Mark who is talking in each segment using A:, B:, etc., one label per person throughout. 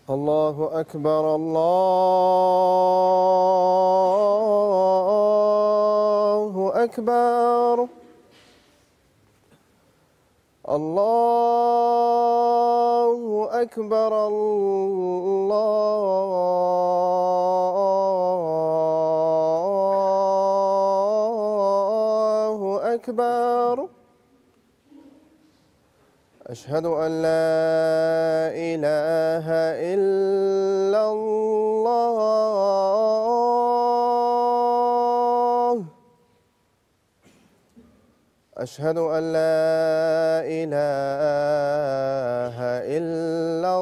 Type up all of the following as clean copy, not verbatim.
A: الله أكبر الله أكبر الله أكبر الله أكبر أشهد أن لا إله إلا الله أشهد أن لا إله إلا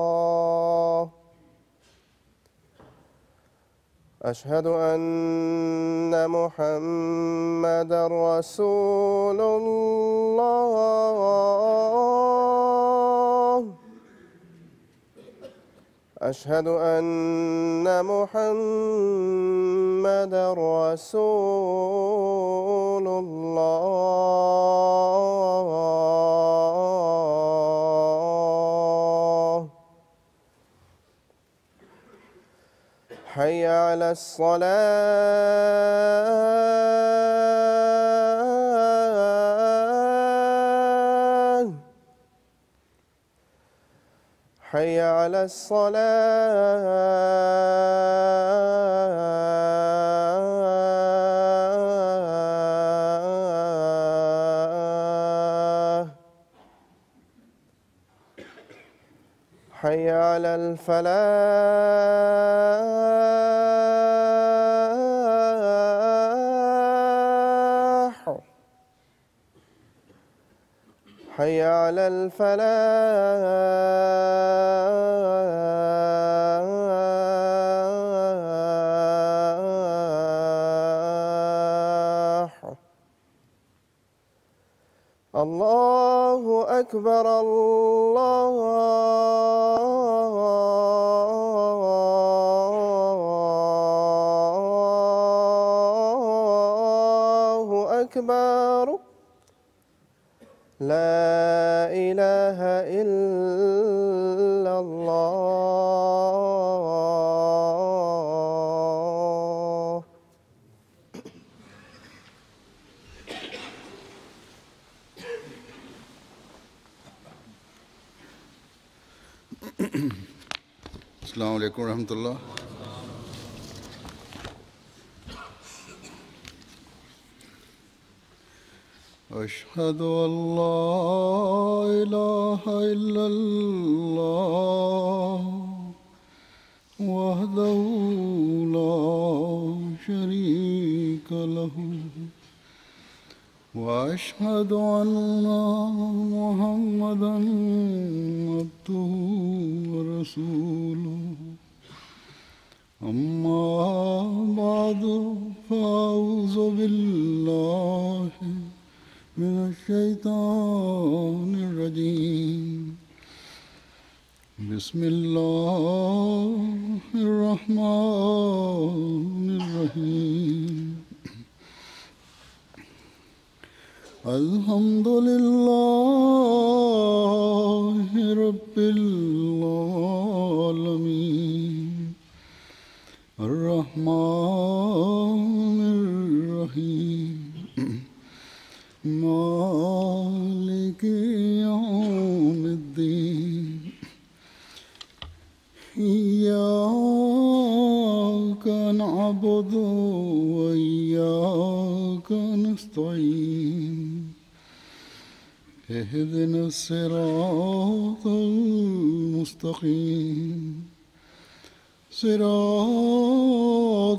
A: الله أشهد أن محمدًا رسول الله أشهد أن محمدًا رسول الله حي على الصلاة حي على الصلاة حي على الفلاح حي على الفلاح الله أكبر الله أكبر لا إله إلا الله
B: السلام عليكم ورحمة الله. أشهد أن لا إله إلا الله وحده لا شريك له وأشهد أن محمدًا عبده ورسوله أما بعد فأعوذ بالله من الشيطان الرجيم بسم الله الرحمن الرحيم الحمد لله رب العالمين الرحمن الرحيم مالك يوم الدين إياك نعبد وإياك نستعين اهدنا الصراط المستقيم صراط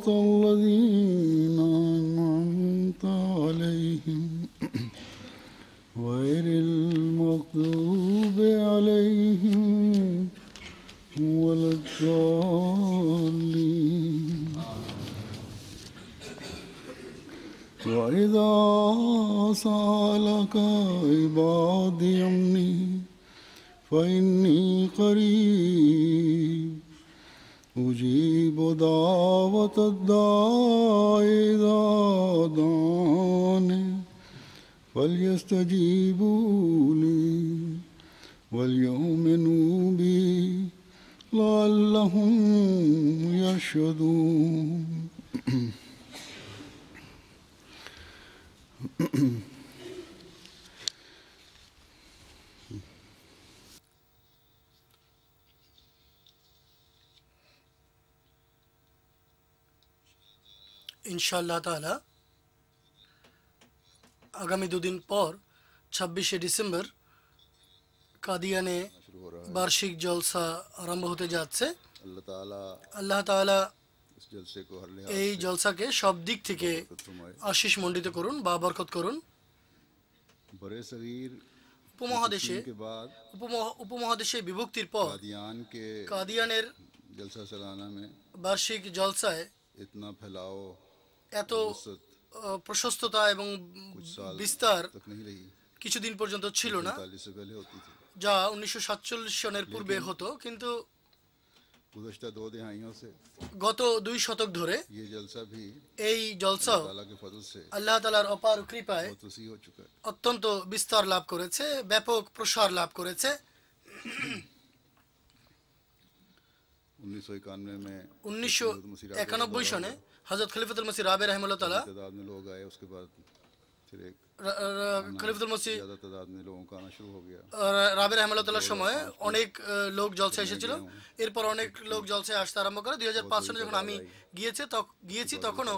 B: الذين أنعمت عليهم غير المغضوب عليهم ولا الضالين وإذا سألك عبادي عني فإني قريب أجيب دعوة الداع إذا دعان فليستجيبوا لي وليؤمنوا بي لعلهم يرشدون.
C: ইনশাআল্লাহ তাআলা আগামী দুদিন পর 26শে ডিসেম্বর কাদিয়ানে বার্ষিক জলসা আরম্ভ হতে যাচ্ছে। আল্লাহ তাআলা এই জলসাকে সব দিক থেকে আশিস মণ্ডিত করুন বা বরকত করুন। উপমহাদেশে বিভক্তির পর কাদিয়ানের বার্ষিক জলসায় এত প্রশস্ততা এবং বিস্তার কিছুদিন পর্যন্ত ছিল না, যা 1947 সনের পূর্বে হতো। কিন্তু গত 2 শতক ধরে এই জলসাও আল্লাহ তাআলার অপার কৃপায় অত্যন্ত বিস্তার লাভ করেছে, ব্যাপক প্রসার লাভ করেছে। 1991 সনে হযরত খলিফাতুল মসিহ রাবে রাহিমাহুল্লাহ তাআলা খলিফাতুল মসিহ রাবে রাহিমাহুল্লাহ তাআলার সময় অনেক লোক জলসায় এসেছিল। এরপর অনেক লোক জলসায় আসতে আরম্ভ করে। 2005 সনে যখন আমি গিয়েছি তখনও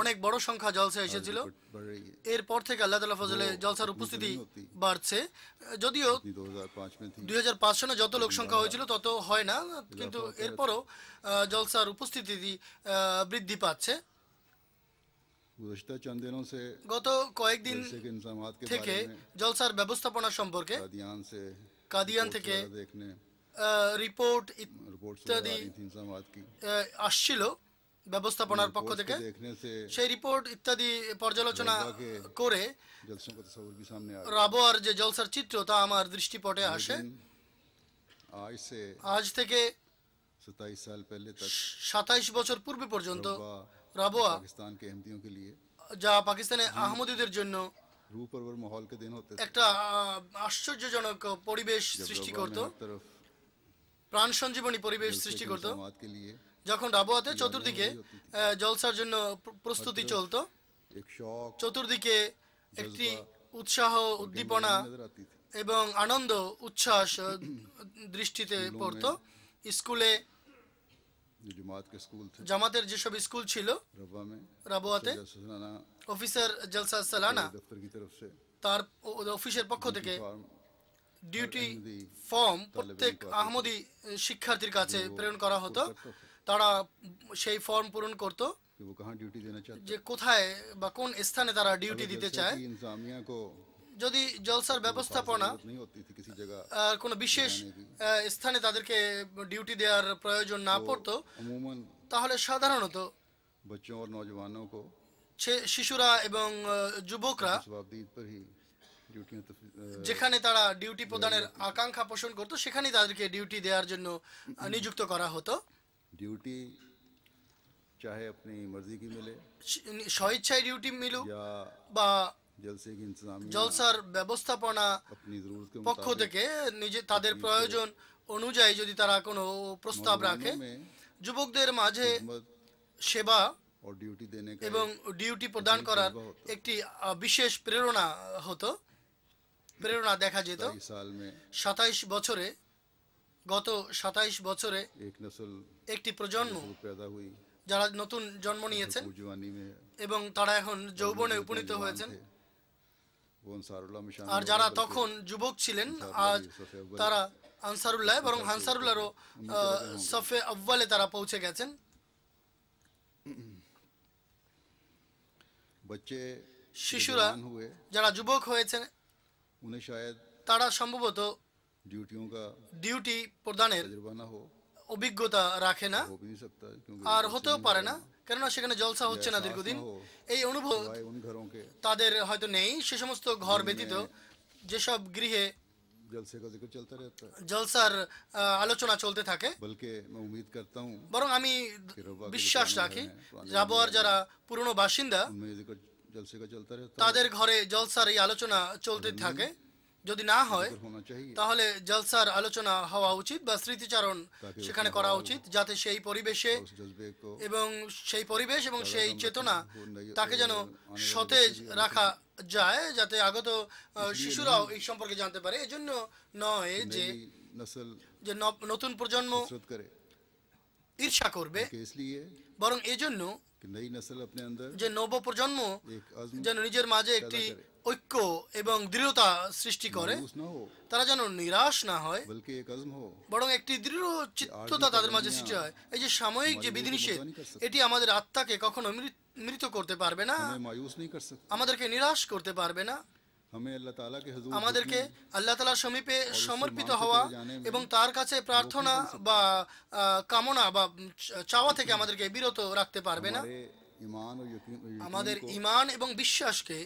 C: অনেক বড় সংখ্যা জলসায় এসেছিল। এরপর থেকে আল্লাহ তাআলার ফজলে জলসার উপস্থিতি বাড়ছে। যদিও 2005 সনে যত লোক সংখ্যা হয়েছিল তত হয় না, কিন্তু এরপরও জলসার উপস্থিতি বৃদ্ধি পাচ্ছে। গত কয়েকদিন থেকে জলসার ব্যবস্থাপনা সম্পর্কে কাদিয়ান থেকে রিপোর্ট ইত্যাদি আসছিল ব্যবস্থাপনার পক্ষ থেকে। সেই রিপোর্ট ইত্যাদি পর্যালোচনা করে রাবোয়ার যে জলসার চিত্র তা আমার দৃষ্টিপটে আসে। আজ থেকে 27 বছর পূর্বে পর্যন্ত রাবোয়া, যা পাকিস্তানে আহমদীদের জন্য একটা আশ্চর্যজনক পরিবেশ সৃষ্টি করত, প্রাণ সঞ্জীবনী পরিবেশ সৃষ্টি করত। যখন রাবোয়াতে চতুর্দিকে জলসার জন্য প্রস্তুতি চলতো, চতুর্দিকে একটি উৎসাহ, উদ্দীপনা এবং আনন্দ উচ্ছ্বাস দৃষ্টিতে পড়তো। স্কুলে জামাতের যেসব স্কুল ছিল রাবোয়াতে, অফিসার জলসা সালানা তার অফিসের পক্ষ থেকে ডিউটি ফর্ম প্রত্যেক আহমদী শিক্ষার্থীর কাছে প্রেরণ করা হতো। তারা সেই ফর্ম পূরণ করত যে কোথায় বা কোন স্থানে তারা ডিউটি দিতে চায়। যদি জলসার ব্যবস্থাপনা কোনো বিশেষ স্থানে তাদেরকে ডিউটি দেওয়ার প্রয়োজন না পড়তো, তাহলে সাধারণত শিশুরা এবং যুবকরা যেখানে তারা ডিউটি প্রদানের আকাঙ্ক্ষা পোষণ করতো সেখানেই তাদেরকে ডিউটি দেওয়ার জন্য নিযুক্ত করা হতো।
D: ডিউটি চাহে আপনি মর্জি কি মিলে,
C: স্বেচ্ছায় ডিউটি মিলুক বা জলসার ব্যবস্থাপনা পক্ষ থেকে তাদের প্রয়োজন অনুযায়ী যদি তারা কোনো প্রস্তাব রাখে, যুবকদের মাঝে সেবা এবং ডিউটি প্রদান করার একটি বিশেষ প্রেরণা হতো, প্রেরণা দেখা যেত। 27 বছরে, গত 27 বছরে একটি প্রজন্ম যারা নতুন জন্ম নিয়েছেন এবং তারা এখন যৌবনে উপনীত হয়েছেন, আর যারা তখন যুবক ছিলেন আজ তারা আনসারুল্লাহ বরং আনসারুল্লাহরও সফে আউয়ালে তারা পৌঁছে গেছেন। শিশুরা যারা যুবক হয়েছেন তারা সম্ভবত ডিউটি প্রদানের অভিজ্ঞতা রাখে না, আর হতেও পারে না, কেননা সেখানে জলসা হচ্ছে না দীর্ঘদিন। এই অনুভব
D: सिवाय उन घरों के
C: তাদের হয়তো নেই, সে সমস্ত ঘর ব্যতীত যেসব গৃহে
D: जलसे का जिक्र चलता रहता है।
C: জলসার আলোচনা চলতে থাকে।
D: बल्कि मैं उम्मीद करता हूँ
C: বরং আমি বিশ্বাস রাখি রাবোয়ার যারা পুরনো বাসিন্দা
D: उनमें ये जिक्र जलसे का चलता रहता है,
C: তাদের ঘরে জলসার এই আলোচনা চলতে থাকে। যদি না হয়
D: जिक्र होना चाहिए
C: তাহলে জলসার আলোচনা হওয়া উচিত বা স্মৃতিচারণ সেখানে করা উচিত, যাতে সেই পরিবেশে
D: उस जज्बे को
C: এবং সেই পরিবেশ এবং সেই চেতনা তাকে যেন সতেজ রাখা যায়, যাতে আগত শিশুরাও এই সম্পর্কে জানতে পারে। এজন্য নয় যে
D: नई नस्ल
C: যে নতুন প্রজন্ম
D: कसरत करे,
C: ঈর্ষা করবে,
D: कि इसलिए
C: বরং এজন্য
D: कि नई नस्ल अपने अंदर
C: যে নব প্রজন্ম
D: एक अज़्म
C: যেন নিজের মাঝে একটি ঐক্য এবং দৃঢ়তা সৃষ্টি করে,
D: मायूस ना हो,
C: তারা যেন নিরাশ না হয়,
D: बल्कि एक अज़्म हो।
C: বরং একটি দৃঢ় চিত্ততা তাদের মাঝে সৃষ্টি হয়। এই যে সাময়িক যে বিধিনিষেধ, এটি আমাদের আত্মাকে কখনো মৃত করতে পারবে না,
D: हमें मायूस नहीं कर सकते,
C: আমাদেরকে নিরাশ করতে পারবে না।
D: हमें अल्लाह ताला के हुजूर
C: আমাদেরকে আল্লাহ তাআলার সমীপে সমর্পিত হওয়া এবং তার কাছে প্রার্থনা বা কামনা বা চাওয়া থেকে আমাদেরকে বিরত রাখতে পারবে না।
D: हमारे ईमान और यकीन
C: আমাদের ঈমান এবং বিশ্বাসকে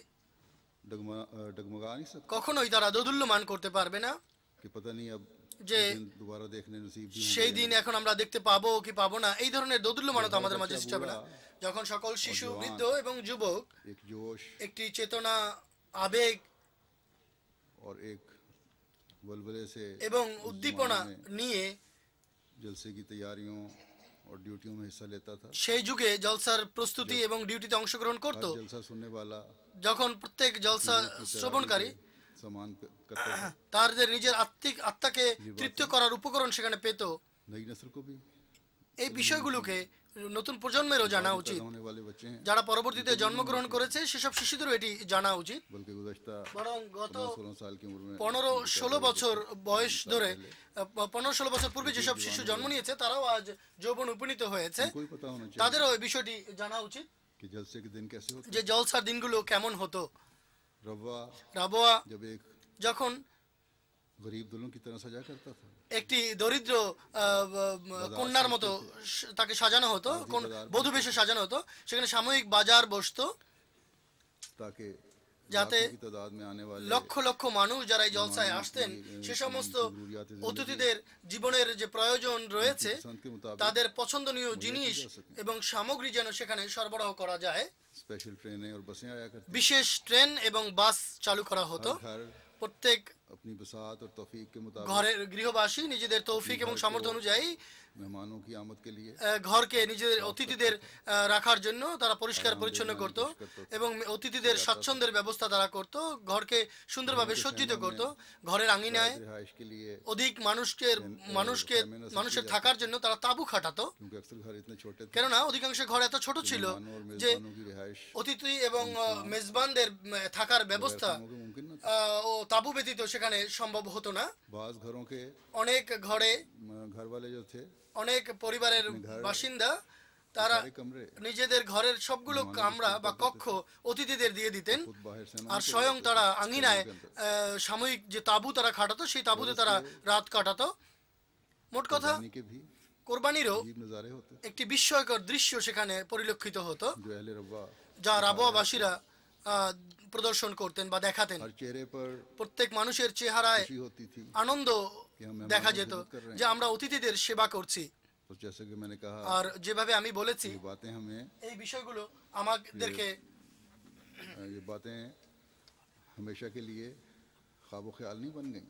D: डगमगा नहीं सकते
C: কখনোই তারা দোদুল্যমান করতে পারবে না
D: कि पता नहीं अब
C: যে
D: दिन दोबारा देखने नसीब भी
C: সেই দিন এখন আমরা দেখতে পাবো কি পাবো না, এই ধরনের দোদুল্যমানতা আমাদের মাঝে সৃষ্টি হবে না। যখন সকল শিশু, বৃদ্ধ এবং যুবক
D: एक जोश
C: একটি চেতনা, আবেগ
D: और एक बलबले से
C: এবং উদ্দীপনা নিয়ে
D: जलसे की तैयारियों और ड्यूटियों में हिस्सा लेता था।
C: সেই যুগে জলসার প্রস্তুতি এবং ডিউটিতে অংশগ্রহণ করত,
D: हर जलसा सुनने वाला
C: যখন প্রত্যেক জলসা শ্রবণকারী
D: सम्मान करता था,
C: তাদের নিজের আত্মাকে তৃপ্ত করার উপকরণ সেখানে পেত।
D: नई नस्ल को भी
C: এই বিষয়গুলোকে নতুন প্রজন্মেরও জানা উচিত।
D: होने वाले बच्चे हैं,
C: যারা পরবর্তীতে জন্মগ্রহণ করেছে সেসব শিশুদেরও এটি জানা উচিত।
D: बल्कि गुज़श्ता
C: বরং গত
D: 16 साल की उम्र में
C: 15-16 বছর বয়স ধরে 15-16 বছর পূর্বে যেসব শিশু জন্ম নিয়েছে তারাও আজ যৌবন উপনীত হয়েছে,
D: कोई पता होना चाहिए
C: তাদেরও এই বিষয়টি জানা উচিত
D: कि जलसे के दिन कैसे होते
C: যে জলসার দিনগুলো কেমন হতো।
D: रवा
C: রাবোয়া
D: जब एक
C: যখন
D: गरीब दुल्हन की तरह सजा करता था,
C: একটি দরিদ্র কন্যার মতো তাকে সাজানো হতো, বধূ বেশে সাজানো হতো, সেখানে সাময়িক বাজার বসতো
D: ताकि
C: যাতে
D: लाखों की तादाद में आने वाले
C: লক্ষ লক্ষ মানুষ যারা এই জলসায় আসতেন সে সমস্ত অতিথিদের জীবনের যে প্রয়োজন রয়েছে
D: पसंद के मुताबिक
C: তাদের পছন্দনীয় জিনিস এবং সামগ্রী যেন সেখানে সরবরাহ করা যায়।
D: स्पेशल ट्रेनें और बसें आया करती
C: বিশেষ ট্রেন এবং বাস চালু করা হতো।
D: हर घर
C: প্রত্যেক
D: अपनी बसात और तौफीक के मुताबिक
C: ঘরের গৃহবাসী নিজেদের তৌফিক এবং সামর্থ্য অনুযায়ী
D: मेहमानों की आमद के लिए
C: ঘরকে নিজেদের অতিথিদের রাখার জন্য তারা পরিষ্কার পরিচ্ছন্ন করত এবং অতিথিদের স্বাচ্ছন্দ্যের ব্যবস্থা তারা করত, ঘরকে সুন্দরভাবে সজ্জিত করত। ঘরের আঙিনায়
D: रिहाइश के लिए,
C: অধিক মানুষের থাকার জন্য তারা তাঁবু খাটাতো,
D: क्योंकि अक्सर घर इतने छोटे थे,
C: কেননা অধিকাংশ ঘর এত ছোট ছিল
D: मेहमानों और
C: যে
D: मेजबानों की रिहाइश
C: অতিথি এবং মেজবানদের থাকার ব্যবস্থা
D: मुमकिन न था।
C: ও তাঁবু ব্যতীত সেখানে সম্ভব হতো না।
D: बाज घरों के
C: অনেক ঘরে
D: घर वाले जो थे
C: অনেক পরিবারের বাসিন্দা তারা
D: सारे कमरे
C: নিজেদের ঘরের সবগুলো কামরা বা কক্ষ অতিথিদের দিয়ে দিতেন,
D: खुद बाहर से
C: আর স্বয়ং তারা আঙিনায় সাময়িক যে তাঁবু তারা খাটাতো সেই তাঁবুতে তারা রাত কাটাতো। মোট কথা
D: पानी के भी
C: কোরবানিরও
D: अजीब नज़ारे होते
C: একটি বিস্ময়কর দৃশ্য সেখানে পরিলক্ষিত হতো,
D: जो अहले रब्बा
C: যা রাবোয়াবাসীরা প্রদর্শন করতেন বা দেখাতেন।
D: हर चेहरे पर
C: প্রত্যেক মানুষের চেহারায়
D: खुशी होती थी
C: আনন্দ দেখা যেত যে আমরা অতিথিদের সেবা করছি।
D: तो जैसे कि मैंने कहा,
C: আর যেভাবে আমি বলেছি
D: ये बातें हमें
C: এই বিষয়গুলো আমাদেরকে
D: ये बातें हमेशा के लिए ख्वाब ख्याल नहीं बन गई,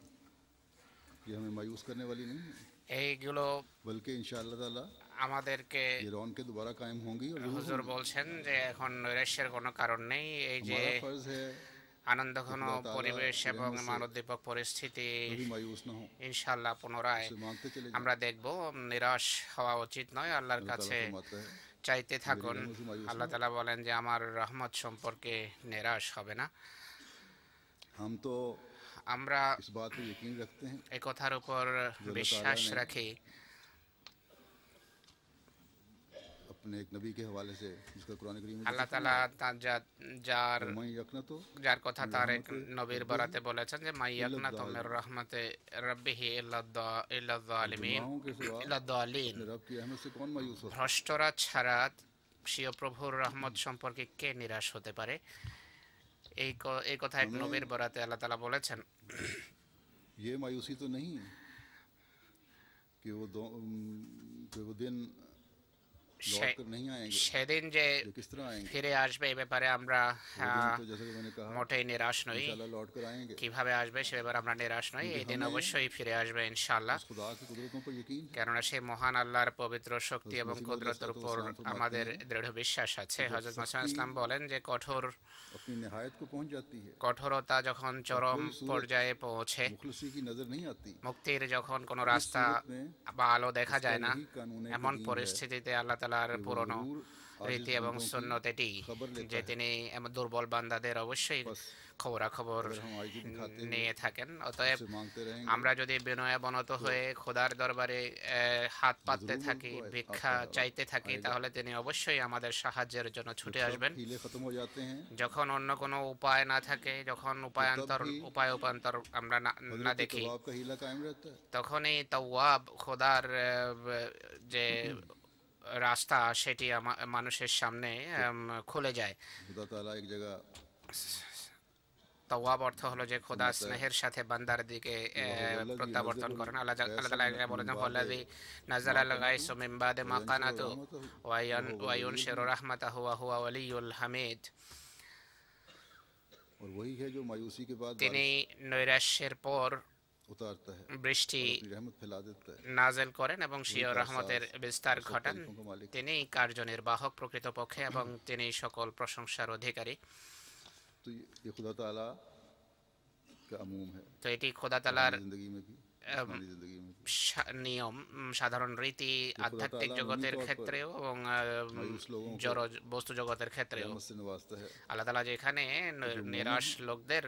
D: ये हमें मायूस करने वाली नहीं है,
E: এইগুলো
D: बल्कि इंशाअल्लाह ताला
E: আমাদেরকে
D: ये रौनकें दोबारा कायम होंगी और ज़रूर
E: হুজুর বলছেন যে এখন নৈরাশ্যের কোনো কারণ নেই। এই যে
D: हमारा फर्ज है
E: আনন্দঘন পরিবেশ এবং মানোদ্দীপক পরিস্থিতি
D: कभी मायूस ना हो,
E: ইনশাল্লাহ পুনরায়
D: उसे मांगते चले
E: আমরা দেখব। নিরাশ হওয়া উচিত নয়, আল্লাহর
D: अल्लाह
E: কাছে
D: ताला फरमाता है,
E: চাইতে থাকুন। আল্লাহ তাআলা বলেন যে আমার রহমত সম্পর্কে নিরাশ হবে না।
D: हम तो
E: আমরা
D: इस बात पर यकीन रखते हैं
E: এই কথার উপর বিশ্বাস রাখি
D: अपने एक नबी के हवाले से, जिसका कुरान करीम में
E: আল্লাহ তাআলা যার
D: मैं यकना तो
E: যার কথা তার এক নবীর বরাতে বলেছেন যে মাইয়াকনা তোমের রহমতে রব্বিহি ইল্লাযালিমিন
D: गुनाहों के सिवा
E: ইল্লাযালিন,
D: अपने रब की रहमत से कौन मायूस होता है?
E: ভ্রষ্টরা ছাড়া স্বীয় প্রভুর রহমত সম্পর্কে কে নিরাশ হতে পারে? এই কথা এক নবীর বরাতে আল্লাহ তাআলা বলেছেন।
D: ये मायूसी तो नहीं कि वो दिन लौट कर नहीं आएंगे,
E: সেদিন যে
D: ये किस तरह आएंगे?
E: ফিরে আসবে এই ব্যাপারে আমরা
D: वो दिन तो जैसे कि मैंने कहा
E: মোটেই নিরাশ নই।
D: इंशाल्लाह लौट कर आएंगे।
E: কিভাবে আসবে সে ব্যাপারে আমরা নিরাশ নই। এই দিন অবশ্যই ফিরে আসবে ইনশাআল্লাহ।
D: उस खुदा की कुदरतों पर यकीन है।
E: কেননা সেই মহান আল্লাহর পবিত্র শক্তি এবং কুদরতের উপর আমাদের দৃঢ় বিশ্বাস আছে। হযরত মুসা ইসলাম বলেন যে
D: अपनी निहायत को पहुंच जाती है,
E: কঠোরতা যখন চরম পর্যায়ে পৌঁছে,
D: मुखलसी की नजर नहीं आती,
E: মুক্তির যখন কোনো রাস্তা বা আলো দেখা যায় না, এমন পরিস্থিতিতে আল্লাহ তাআলার পুরনো রীতি এবং সুন্নত এটি যে তিনি এমন দুর্বল বান্দাদের অবশ্যই খবরাখবর নিয়ে থাকেন। অতএব
D: उससे मांगते रहेंगे।
E: আমরা যদি বিনয়াবনত হয়ে খোদার দরবারে হাত পাততে থাকি, ভিক্ষা চাইতে থাকি, তাহলে তিনি অবশ্যই আমাদের সাহায্যের জন্য ছুটে আসবেন।
D: हीले खत्म हो जाते हैं,
E: যখন অন্য কোনো উপায় না থাকে, যখন উপায় উপান্তর আমরা না দেখি,
D: तवाब का हीला कायम रहता है।
E: তখনই তাওয়াব খোদার যে রাস্তা সেটি মানুষের সামনে খুলে যায়।
D: खुदा ताला एक जगह
E: তাওয়াব অর্থ হলো যে খোদা স্নেহের সাথে বান্দার দিকে প্রত্যাবর্তন করেন। আল্লাহ তাআলা বলেন ওয়াল্লাযী নাযালাল গায়সা মিন বাদি মা কানাতু ওয়া ইউনশিরু রাহমাতাহু ওয়া হুয়া ওয়ালিয়ুল হামিদ।
D: और वही है जो मायूसी के बाद
E: তিনি নৈরাশ্যের পর
D: उतारता है,
E: বৃষ্টি
D: अपनी रहमत फैला देता है।
E: নাজেল করেন এবং স্বীয় রহমতের বিস্তার ঘটান। তিনি কার্যনির্বাহক প্রকৃতপক্ষে এবং তিনি সকল প্রশংসার অধিকারী।
D: तो ये खुदा ताला का अमूम है
E: তো এটি খোদা তাআলার
D: जिंदगी में भी, आसमानी जिंदगी में भी।
E: নিয়ম, সাধারণ রীতি আধ্যাত্মিক জগতের ক্ষেত্রেও এবং জড় বস্তু জগতের ক্ষেত্রেও।
D: रहमत से नवाजता है।
E: আল্লাহ তাআলা যেখানে নিরাশ লোকদের,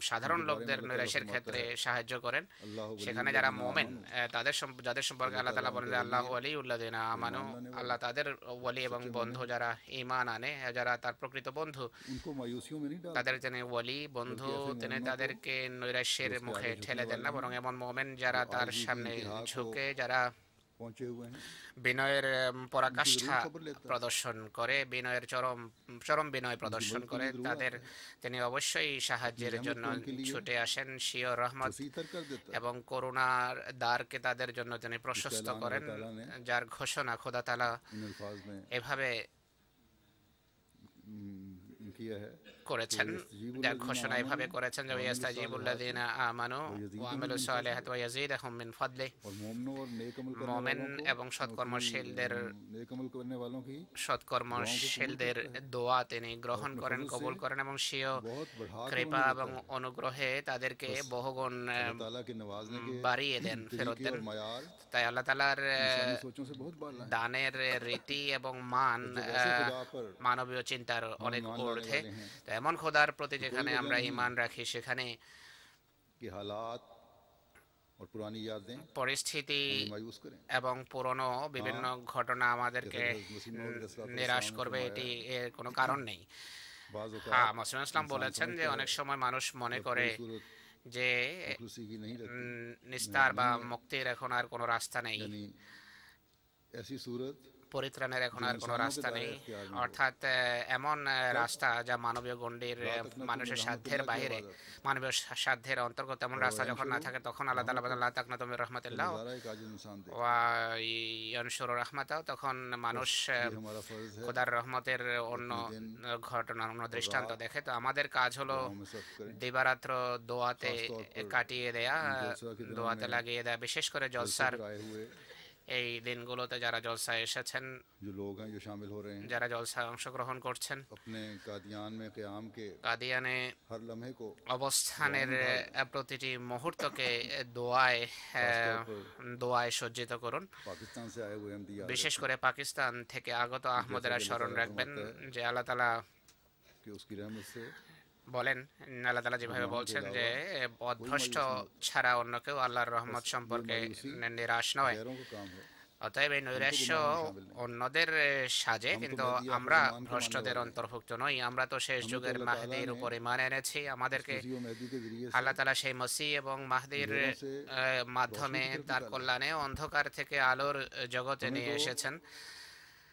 E: সাধারণ লোকদের নিরাশের ক্ষেত্রে সাহায্য করেন, সেখানে যারা মুমিন যাদের সম্পর্কে আল্লাহ তাআলা বলেন যে আল্লাহু ওয়ালিউল্লাযিনা আমানু, আল্লাহ তাদের ওয়ালি এবং বন্ধু যারা ঈমান আনে, যারা তার প্রকৃত বন্ধু,
D: उनको मायूसियों में नहीं डालता।
E: তাদের তিনি ওয়ালি বন্ধু, তিনি তাদেরকে নৈরাশ্যের মুখে ঠেলে দেন না, বরং এমন মুমিন যারা তার সামনে ঝুঁকে, যারা
D: पहुंचे हुए हैं,
E: বিনয়ের পরাকাষ্ঠা প্রদর্শন করে, বিনয়ের চরম বিনয় প্রদর্শন করে, তাদের তিনি অবশ্যই সাহায্যের জন্য ছুটে আসেন। স্বীয় রহমত
D: सीतर कर देता है।
E: এবং करুণার দ্বারকে তাদের জন্য তিনি প্রশস্ত করেন, যার ঘোষণা খোদা তাআলা
D: इन अल्फाज में
E: এভাবে
D: किया है,
E: করেছেন, যার ঘোষণা এভাবে করেছেন যে ইয়াস্তাজিবুল্লাযিনা আমানু ওয়া আমিলুস সালিহাতি ওয়া ইয়াজিদুহুম মিন ফাদলি।
D: और मोमिनों और नेक अमल करने
E: মুমিন
D: वालों को,
E: এবং সৎকর্মশীলদের
D: नेक अमल करने वालों की
E: দোয়া তিনি গ্রহণ করেন, কবুল করেন এবং স্বীয়
D: बहुत बढ़ा कर
E: কৃপা এবং অনুগ্রহে তাদেরকে বহুগুণ
D: अल्लाह ताला के नवाजने के
E: বাড়িয়ে দেন, ফেরত
D: तरीके
E: দেন।
D: और मयार
E: তাই আল্লাহ তাআলার
D: इंसानी सोचों से बहुत बाला है।
E: দানের রীতি এবং মান
D: वैसे खुदा पर
E: মানবীয় চিন্তার অনেক ঊর্ধ্বে। তো এমন খোদার প্রতি যেখানে আমরা ঈমান রাখি, সেখানে
D: के हालात और पुरानी यादें
E: পরিস্থিতি
D: मायूस करें।
E: এবং পুরনো বিভিন্ন ঘটনা আমাদেরকে নিরাশ করবে, এটি এর কোনো কারণ নেই।
D: बाज़
E: হ্যাঁ, মুসলিম ইসলাম বলেছেন যে অনেক সময় মানুষ মনে করে যে
D: खुशी की नहीं रहती,
E: নিস্তার বা মুক্তির এখন আর কোনো রাস্তা নেই,
D: यानी ऐसी सूरत
E: পরিত্রাণের এখন আর কোনো রাস্তা নেই, অর্থাৎ এমন রাস্তা যা মানবীয় গণ্ডির মানুষের সাধ্যের বাইরে, মানবীয় সাধ্যের অন্তর্গত এমন রাস্তা যখন না থাকে, তখন আল্লাহ তাআলা বলেন লা তাকনাতু মির রাহমাতিল্লাহ
D: ज़रा एक आजिज़ इंसान दे।
E: ওয়া ইয়ানশুরু রাহমাতাহু, তখন মানুষ
D: हमारा फर्ज है
E: খোদার রহমতের অন্য ঘটনা, অন্য দৃষ্টান্ত দেখে। তো আমাদের কাজ হলো
D: हम सब करें।
E: দিবারাত্র দোয়াতে কাটিয়ে দেয়া, দোয়াতে লাগিয়ে দেয়া। বিশেষ করে জলসার
D: आए हुए
E: এই দিনগুলোতে যারা জলসায় এসেছেন,
D: जो लोग हैं जो शामिल हो रहे हैं,
E: যারা জলসায় অংশগ্রহণ করছেন,
D: अपने कादियान में क़याम के
E: কাদিয়ানে
D: हर लम्हे को
E: অবস্থানের প্রতিটি মুহূর্তকে দোয়ায় সজ্জিত করুন।
D: पाकिस्तान से आए हुए अहमदिया
E: বিশেষ করে পাকিস্তান থেকে আগত আহমদেরা স্মরণ রাখবেন যে আল্লাহ তাআলা
D: कि उसकी रहमत से
E: বলেন, আল্লাহ তাআলা যেভাবে বলছেন যে অভ্রষ্ট ছাড়া অন্য কেউ আল্লাহর রহমত সম্পর্কে নিরাশ নয়।
D: गैरों का काम है।
E: অতএব এই নৈরাশ্য অন্যদের সাজে, কিন্তু আমরা ভ্রষ্টদের অন্তর্ভুক্ত নই। আমরা তো শেষ যুগের মাহদির উপর ঈমান এনেছি। আমাদেরকে
D: किसी मेहदी के जरिए से
E: আল্লাহ তাআলা সেই মসিহ এবং মাহদির মাধ্যমে তার কল্যাণে অন্ধকার থেকে আলোর জগতে নিয়ে এসেছেন।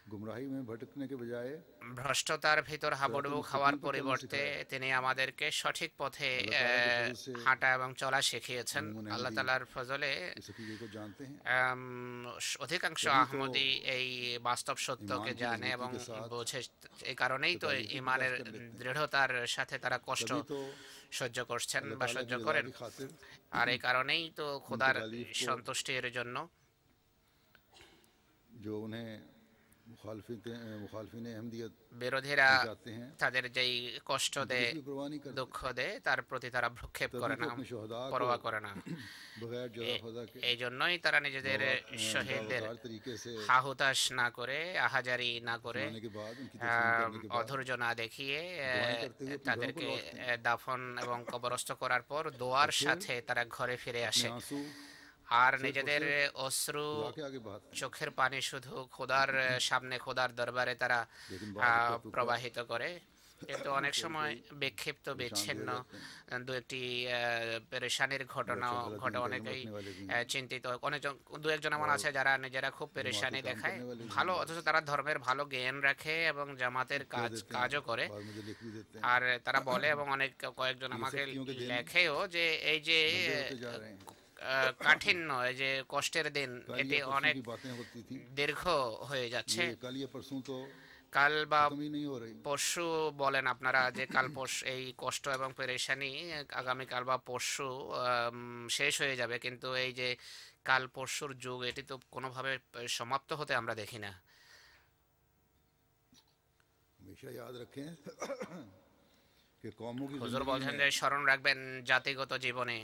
D: गुमराही में भटकने के बजाय
E: ভ্রষ্টতার ভিতর হাবুডুবু খাওয়ার পরিবর্তে তিনি আমাদেরকে সঠিক পথে হাঁটা এবং চলা শিখিয়েছেন। আল্লাহ তাআলার ফজলে
D: इस हकीकत को जानते हैं।
E: অধিকাংশ আহমদি এই বাস্তব সত্যকে জানে এবং বোঝে। এই কারণেই তো ইমানের দৃঢ়তার সাথে তারা কষ্ট সহ্য করছেন বা সহ্য করেন। আর এই কারণেই তো খোদার সন্তুষ্টির জন্য
D: जो उन्हें मुखालफिन अहमदियत
E: বিরোধীরা তাদের যেই কষ্ট দেয়, দুঃখ দেয়, তার প্রতি তারা ভ্রুক্ষেপ করে না, পরোয়া করে না। এই জন্যই তারা নিজেদের শহীদদের হাহুতাশ না করে, আহাজারি না করে, অধৈর্য না দেখিয়ে তাদেরকে দাফন এবং কবরস্থ করার পর দোয়ার সাথে তারা ঘরে ফিরে আসে। আর নিজেদের অশ্রু চোখের পানি শুধু খোদার সামনে, খোদার দরবারে তারা প্রবাহিত করে। কিন্তু অনেক সময় বিক্ষিপ্ত, বিচ্ছিন্ন দু একটি পেরেশানির ঘটনাও ঘটে। অনেকেই চিন্তিত, অনেকজন দু একজন এমন আছে যারা নিজেরা খুব পেরেশানি দেখায় ভালো, অথচ তারা ধর্মের ভালো জ্ঞান রাখে এবং জামাতের কাজও করে। আর তারা বলে এবং কয়েকজন আমাকে লেখেও যে এই যে কাঠিন্য, এই যে কষ্টের দিন, এটি অনেক দীর্ঘ হয়ে যাচ্ছে। কাল বা পরশু বলেন আপনারা যে কাল পরশু এই কষ্ট এবং পেরেশানি আগামীকাল বা পরশু শেষ হয়ে যাবে, কিন্তু এই যে কাল পরশুর যুগ, এটি তো কোনোভাবে সমাপ্ত হতে আমরা দেখি না। হুজুর বলছেন যে স্মরণ রাখবেন জাতিগত জীবনে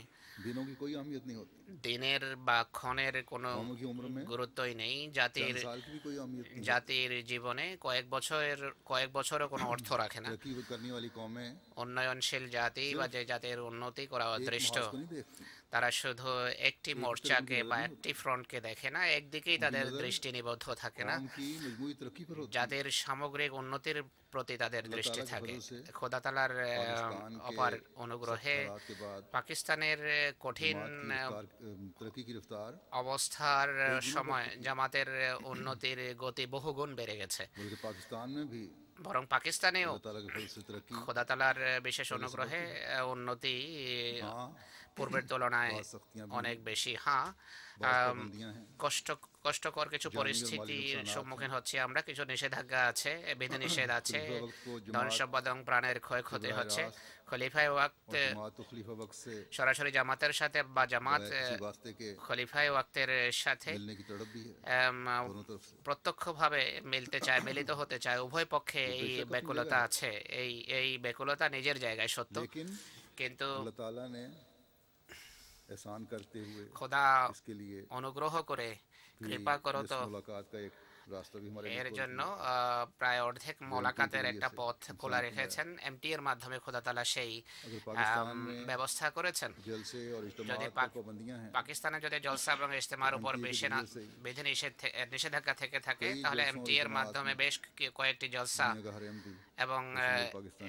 E: দিনের বা ক্ষণের কোনো গুরুত্বই নেই। জাতির জীবনে কয়েক বছরও কোনো অর্থ রাখে না। উন্নয়নশীল জাতি বা যে জাতির উন্নতি করা অদৃষ্ট, তারা শুধু একটি মোর্চাকে বা একটি ফ্রন্টকে দেখে না, একদিকেই তাদের দৃষ্টি নিবদ্ধ থাকে না, জাতির সামগ্রিক উন্নতির প্রতি তাদের দৃষ্টি থাকে। খোদা তাআলার অপার অনুগ্রহে পাকিস্তানের কঠিন অবস্থার সময় জামাতের উন্নতির গতি বহুগুণ বেড়ে গেছে। বরং পাকিস্তানেও খোদা তাআলার বিশেষ অনুগ্রহে উন্নতি পূর্বের তুলনায় অনেক বেশি। কষ্টকর কিছু পরিস্থিতির সম্মুখীন হচ্ছে আমরা, কিছু নিষেধাজ্ঞা আছে, বিধিনিষেধ আছে, ধন সম্পদ এবং প্রাণের ক্ষয়ক্ষতি হচ্ছে। খলিফায়ে ওয়াক্ত সরাসরি জামাতের সাথে বা জামাত খলিফায়ে ওয়াক্তের সাথে প্রত্যক্ষভাবে মিলিত হতে চায়। উভয় পক্ষে এই ব্যাকুলতা আছে। এই ব্যাকুলতা নিজের জায়গায় সত্য, কিন্তু খোদা অনুগ্রহ করে কৃপা করত এর জন্য প্রায় অর্ধেক মোলাকাতের একটা পথ খোলা রেখেছেন। এমটি এর মাধ্যমে খোদা তাআলা সেই ব্যবস্থা করেছেন। যদি পাকিস্তানে যদি জলসা এবং ইজতেমার উপর নিষেধাজ্ঞা থেকে থাকে, তাহলে এমটি এর মাধ্যমে বেশ কয়েকটি জলসা এবং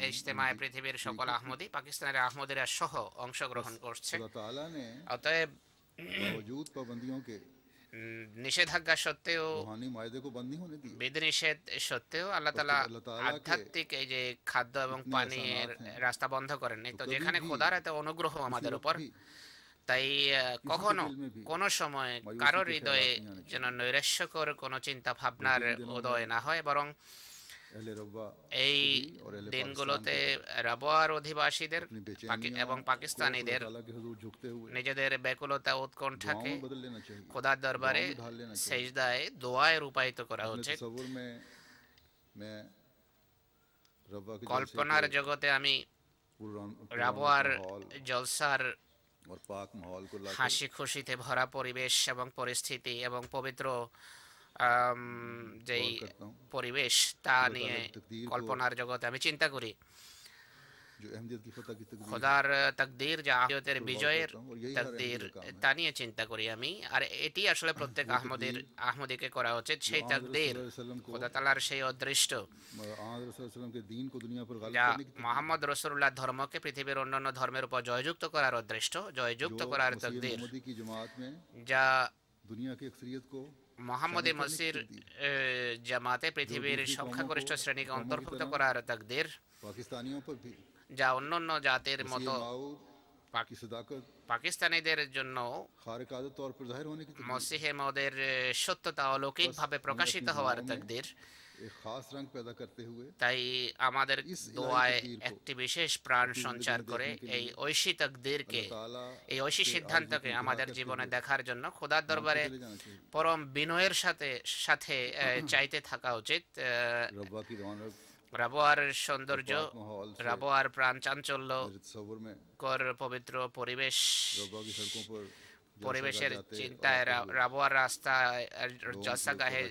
E: ইজতেমায় পৃথিবীর সকল আহমদি, পাকিস্তানের আহমদিরা সহ অংশগ্রহণ করছে। অতএব নিষেধাজ্ঞা সত্ত্বেও, বিধিনিষেধ সত্ত্বেও আল্লাহ তাআলা আধ্যাত্মিক এই যে খাদ্য এবং পানীয়ের রাস্তা বন্ধ করেননি। তো যেখানে খোদার এত অনুগ্রহ আমাদের উপর, তাই কখনো কোনো সময় কারোর হৃদয়ে যেন নৈরাশ্যকর কোনো চিন্তা ভাবনার উদয় না হয়, বরং এই দিনগুলোতে রাবওয়ার অধিবাসীদের এবং পাকিস্তানিদের নিজেদের ব্যাকুলতা উৎকণ্ঠাকে খোদার দরবারে সেজদায় দোয়ায় রূপায়িত করা উচিত। কল্পনার জগতে আমি রাবওয়ার জলসার হাসি খুশিতে ভরা পরিবেশ এবং পরিস্থিতি এবং পবিত্র যেই পরিবেশ, তা নিয়ে কল্পনার জগতে আমি চিন্তা করি। খোদার তাকদীর, যা আহমদের বিজয়ের তাকদীর, তা নিয়ে চিন্তা করি আমি। আর এটি আসলে প্রত্যেক আহমদীকে করা উচিত। সেই তাকদীর, খোদা তাআলার সেই অদৃষ্ট, যা মুহাম্মদ রাসূলুল্লাহ ধর্মকে পৃথিবীর অন্যান্য ধর্মের উপর জয়যুক্ত করার অদৃষ্ট, জয়যুক্ত করার তাকদীর, যা মোহাম্মদী মসির জামাতে পৃথিবীর সংখ্যাগরিষ্ঠ শ্রেণীকে অন্তর্ভুক্ত করার তাকদীর,
D: पाकिस्तानियों पर भी
E: যা অন্যান্য জাতির মতো
D: माओ की सदाकत
E: পাকিস্তানিদের জন্য
D: खारिक आदत तौर पर जाहिर होने की तकदीर,
E: মসিহে মওদের সত্যতা অলৌকিকভাবে প্রকাশিত হওয়ার তাকদীর।
D: एक खास रंग पैदा करते हुए
E: তাই আমাদের দোয়ায় একটি বিশেষ প্রাণ সঞ্চার করে এই ঐশী তাকদীরকে,
D: ताला
E: এই ঐশী সিদ্ধান্তকে আমাদের জীবনে দেখার জন্য খোদার দরবারে
D: चले जाना चाहिए।
E: পরম বিনয়ের সাথে সাথে চাইতে থাকা উচিত।
D: रब्बा की रौनक
E: রাবোয়ার সৌন্দর্য,
D: माहौल से
E: রাবোয়ার প্রাণ চাঞ্চল্য
D: मेरे तस्वुर में
E: কর পবিত্র পরিবেশ,
D: रब्बा की सड़कों पर
E: পরিবেশের চিন্তায় রাবোয়ার রাস্তায় জলসাগাহে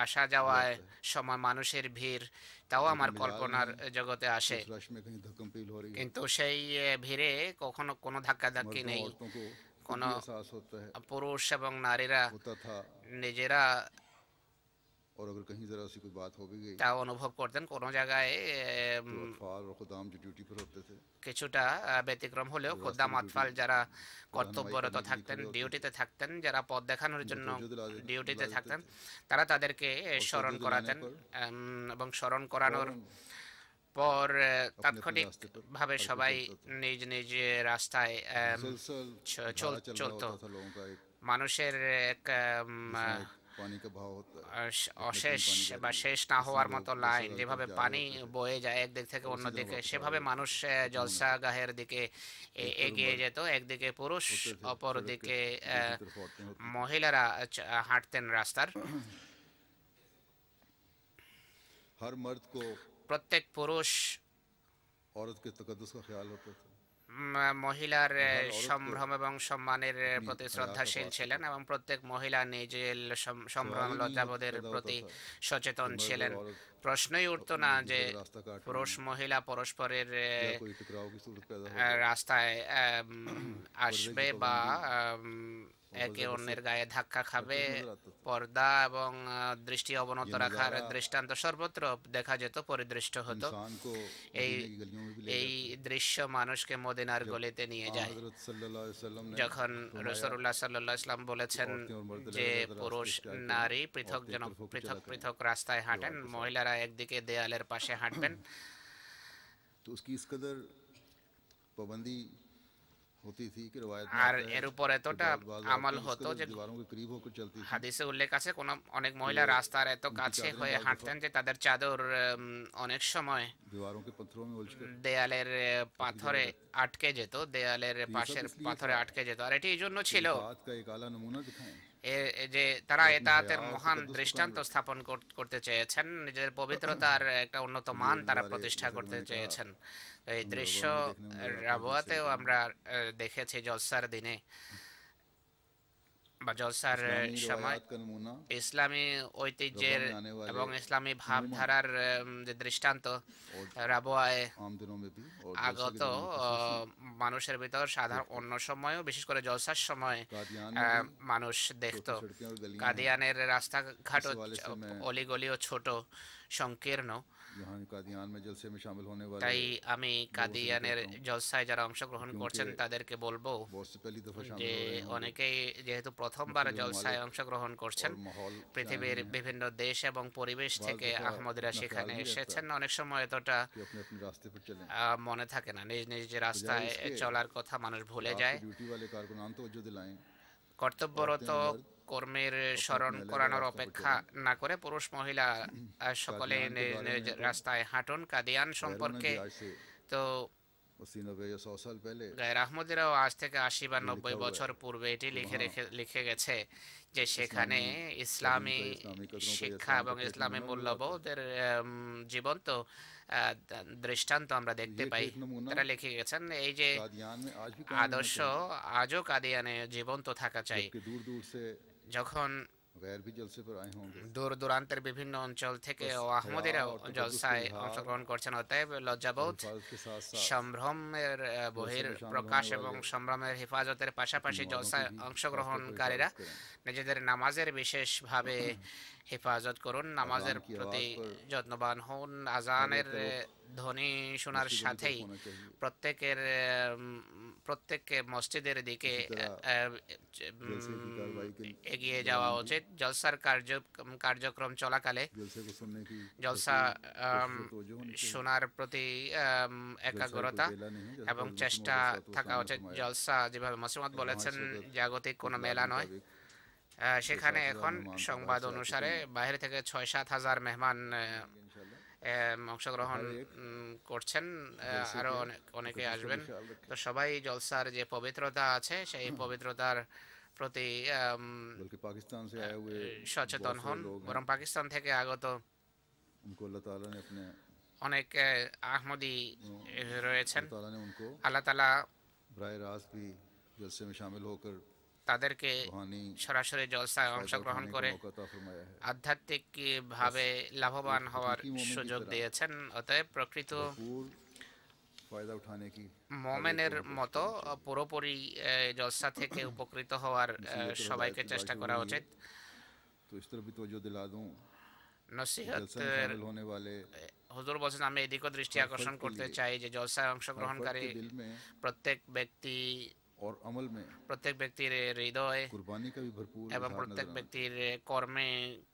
E: আসা যাওয়ায় সময় মানুষের ভিড়, তাও আমার কল্পনার জগতে আসে।
D: उस रश में कहीं धक्कम पील हो रही है,
E: কিন্তু সেই ভিড়ে কখনো কোনো ধাক্কাধাক্কি
D: मर्दों
E: নেই।
D: औरतों को
E: কোনো
D: खुद ही एहसास होता है
E: পুরুষ এবং নারীরা
D: होता था,
E: নিজেরা
D: और अगर कहीं जरा सी कोई बात हो भी गई
E: তা অনুভব করতেন। কোনো জায়গায়
D: तो अतफाल और खुदाम जो ड्यूटी पर होते थे
E: কিছুটা ব্যতিক্রম হলেও খোদ্দাম আতফাল যারা কর্তব্যরত থাকতেন, ডিউটিতে থাকতেন, যারা পথ দেখানোর জন্য ডিউটিতে থাকতেন, তারা তাদেরকে স্মরণ করাতেন এবং স্মরণ করানোর পর তাৎক্ষণিকভাবে সবাই নিজ নিজ রাস্তায়
D: मुसलसल धारा चल रहा
E: চলতো।
D: होता था लोगों का, एक
E: মানুষের এক
D: पानी का भाव होता है,
E: অশেষ বা শেষ না হওয়ার মতো লাইন, যেভাবে পানি বয়ে যায় একদিক থেকে অন্যদিকে, সেভাবে মানুষ জলসাগাহের দিকে এগিয়ে যেত। একদিকে পুরুষ, অপরদিকে
D: तरफ औरतें होती
E: মহিলারা হাঁটতেন রাস্তার।
D: हर मर्द को
E: প্রত্যেক পুরুষ
D: औरत के तकद्दुस का ख्याल होता था,
E: মহিলার সম্ভ্রম এবং সম্মানের প্রতি শ্রদ্ধাশীল ছিলেন এবং প্রত্যেক মহিলা নিজের সম্ভ্রম লজ্জাবোধের প্রতি সচেতন ছিলেন। প্রশ্নই উঠতো না যে পুরুষ মহিলা পরস্পরের
D: कोई टकराव की सूरत पैदा हो,
E: রাস্তায় আসবে বা একে অন্যের গায়ে ধাক্কা খাবে। পর্দা এবং দৃষ্টি অবনত রাখার দৃষ্টান্ত সর্বত্র দেখা যেত, পরিদৃষ্ট হতো।
D: इंसान को
E: এই
D: मदीने की गलियों में भी ले
E: এই দৃশ্য মানুষকে মদিনার গলিতে নিয়ে যায়।
D: हजरत सल्लल्लाहु अलैहि वसल्लम ने
E: যখন রাসূলুল্লাহ সাল্লাল্লাহু আলাইহি ওয়াসাল্লাম বলেছেন যে পুরুষ নারী পৃথক যেন পৃথক পৃথক রাস্তায় হাঁটেন, মহিলারা একদিকে দেয়ালের পাশে হাঁটবেন।
D: तो उसकी इस कदर पाबंदी होती थी कि रिवायत में
E: আর
D: आता है
E: এর উপর এতটা
D: कि बाज़
E: আমল
D: औरतें इस
E: হতো
D: कदर
E: যে
D: दीवारों के करीब होकर चलती थी,
E: হাদিসে উল্লেখ আছে কোন অনেক মহিলা রাস্তার এত কাছে হয়ে হাঁটতেন যে তাদের চাদর অনেক সময়
D: दीवारों के पत्थरों में उलझ कर
E: দেয়ালের পাথরে আটকে যেত, দেয়ালের পাশের পাথরে আটকে যেত। আর এটি এই জন্য ছিল
D: बात का एक आला नमूना दिखाएं
E: যে তারা এতাতের মহান দৃষ্টান্ত স্থাপন করতে চেয়েছেন, নিজেদের পবিত্রতার একটা উন্নত মান তারা প্রতিষ্ঠা করতে চেয়েছেন। এই দৃশ্য রাবোয়াতেও আমরা দেখেছি জলসার দিনে বা জলসার সময়।
D: का नमूना
E: ইসলামী ঐতিহ্যের এবং ইসলামী ভাবধারার যে দৃষ্টান্ত রাবোয়ায়
D: आम दिनों में भी और
E: আগত মানুষের ভিতর সাধারণ অন্য সময়ও বিশেষ করে জলসার সময়
D: कादियान
E: মানুষ দেখত।
D: सड़कें और गलियां
E: কাদিয়ানের রাস্তাঘাট অলিগলিও ছোট সংকীর্ণ।
D: यहाँ कादियान में जलसे में शामिल होने वाले
E: তাই আমি কাদিয়ানের জলসায় যারা অংশগ্রহণ করছেন তাদেরকে বলবো
D: बहुत से पहली दफा शामिल
E: যে
D: हो रहे हैं
E: অনেকেই যেহেতু প্রথমবার জলসায় অংশগ্রহণ করছেন,
D: और माहौल
E: পৃথিবীর বিভিন্ন দেশ এবং পরিবেশ থেকে আহমদীরা সেখানে এসেছেন, অনেক সময় এতটা
D: कि अपने अपने रास्ते पर चलें।
E: মনে থাকে না, নিজ নিজ রাস্তায় চলার কথা মানুষ ভুলে যায়।
D: आपके ड्यूटी वाले कारकुनान तवज्जो दिलाएं,
E: কর্তব্যরত কর্মের স্মরণ করানোর অপেক্ষা না করে পুরুষ মহিলা সকলে নিজ নিজ রাস্তায় হাঁটুন। কাদিয়ান সম্পর্কে
D: आज से
E: তো
D: 80 90 या 100 साल पहले
E: গায়ের আহমদীরাও আজ থেকে 80 বা 90 বছর পূর্বে এটি লিখে গেছে যে সেখানে ইসলামী শিক্ষা এবং ইসলামী মূল্যবোধের জীবন্ত দৃষ্টান্ত আমরা দেখতে পাই। তারা লিখে গেছেন এই যে
D: कादियान में आज भी
E: আদর্শ আজও কাদিয়ানে জীবন্ত থাকা চাই।
D: दूर दूर से
E: যখন
D: गैर भी जलसे पर आए होंगे,
E: দূর দূরান্তের বিভিন্ন অঞ্চল থেকে ও আহমদীরাও জলসায় অংশগ্রহণ করছেন, অতএব লজ্জাবোধ,
D: हिफाजत के साथ साथ
E: সম্ভ্রমের বহির প্রকাশ এবং সম্ভ্রমের হেফাজতের পাশাপাশি জলসায় অংশগ্রহণকারীরা নিজেদের নামাজের বিশেষভাবে হেফাজত করুন, নামাজের প্রতি যত্নবান হন। আজানের ধ্বনি শোনার সাথেই প্রত্যেকের প্রত্যেককে মসজিদের দিকে এগিয়ে যাওয়া উচিত। জলসার কার্যক্রম চলাকালে জলসা শোনার প্রতি একাগ্রতা এবং চেষ্টা থাকা উচিত। জলসা যেভাবে মসিমত বলেছেন জাগতিক কোনো মেলা নয়। সেখানে এখন সংবাদ অনুসারে বাইরে থেকে ৬-৭ হাজার মেহমান অংশগ্রহণ করছেন, আরও অনেকে আসবেন। তো সবাই জলসার যে পবিত্রতা আছে সেই পবিত্রতার প্রতি সচেতন হন। বরং পাকিস্তান থেকে আগত অনেক আহমদি রয়েছেন। আল্লাহ তাআলা তাদেরকে সরাসরি জলসায় অংশগ্রহণ করে আধ্যাত্মিকভাবে লাভবান হওয়ার সুযোগ দিয়েছেন। অতএব প্রকৃত মোমেনের মতো পুরোপুরি জলসা থেকে উপকৃত হওয়ার সবাইকে চেষ্টা করা উচিত। নসিহত হুজুর বলছেন, আমি এদিকেও দৃষ্টি আকর্ষণ করতে চাই যে জলসায় অংশগ্রহণকারী প্রত্যেক ব্যক্তির হৃদয় এবং প্রত্যেক ব্যক্তির কর্মে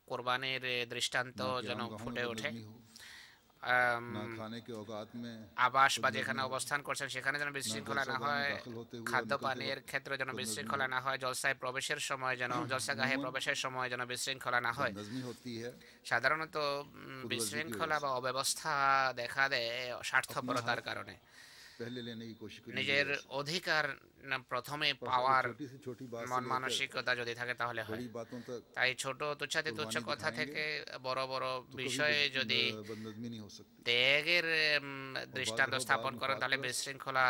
E: কোরবানির দৃষ্টান্ত যেন ফুটে ওঠে। আবাস বা যেখানে অবস্থান করছেন সেখানে যেন বিশৃঙ্খলা না হয়, খাদ্য পানীয়ের ক্ষেত্রে যেন বিশৃঙ্খলা না হয়, জলসায় প্রবেশের সময় যেন জলসাগাহে প্রবেশের সময় যেন বিশৃঙ্খলা না হয়। সাধারণত বিশৃঙ্খলা বা অব্যবস্থা দেখা দেয় স্বার্থপরতার কারণে। নিজের অধিকার প্রথমে পাওয়ার মন মানসিকতা যদি থাকে তাহলে হয়। তাই ছোট তুচ্ছাতি তুচ্ছ কথা থেকে বড় বড় বিষয়ে যদি ত্যাগের দৃষ্টান্ত স্থাপন করেন তাহলে বিশৃঙ্খলা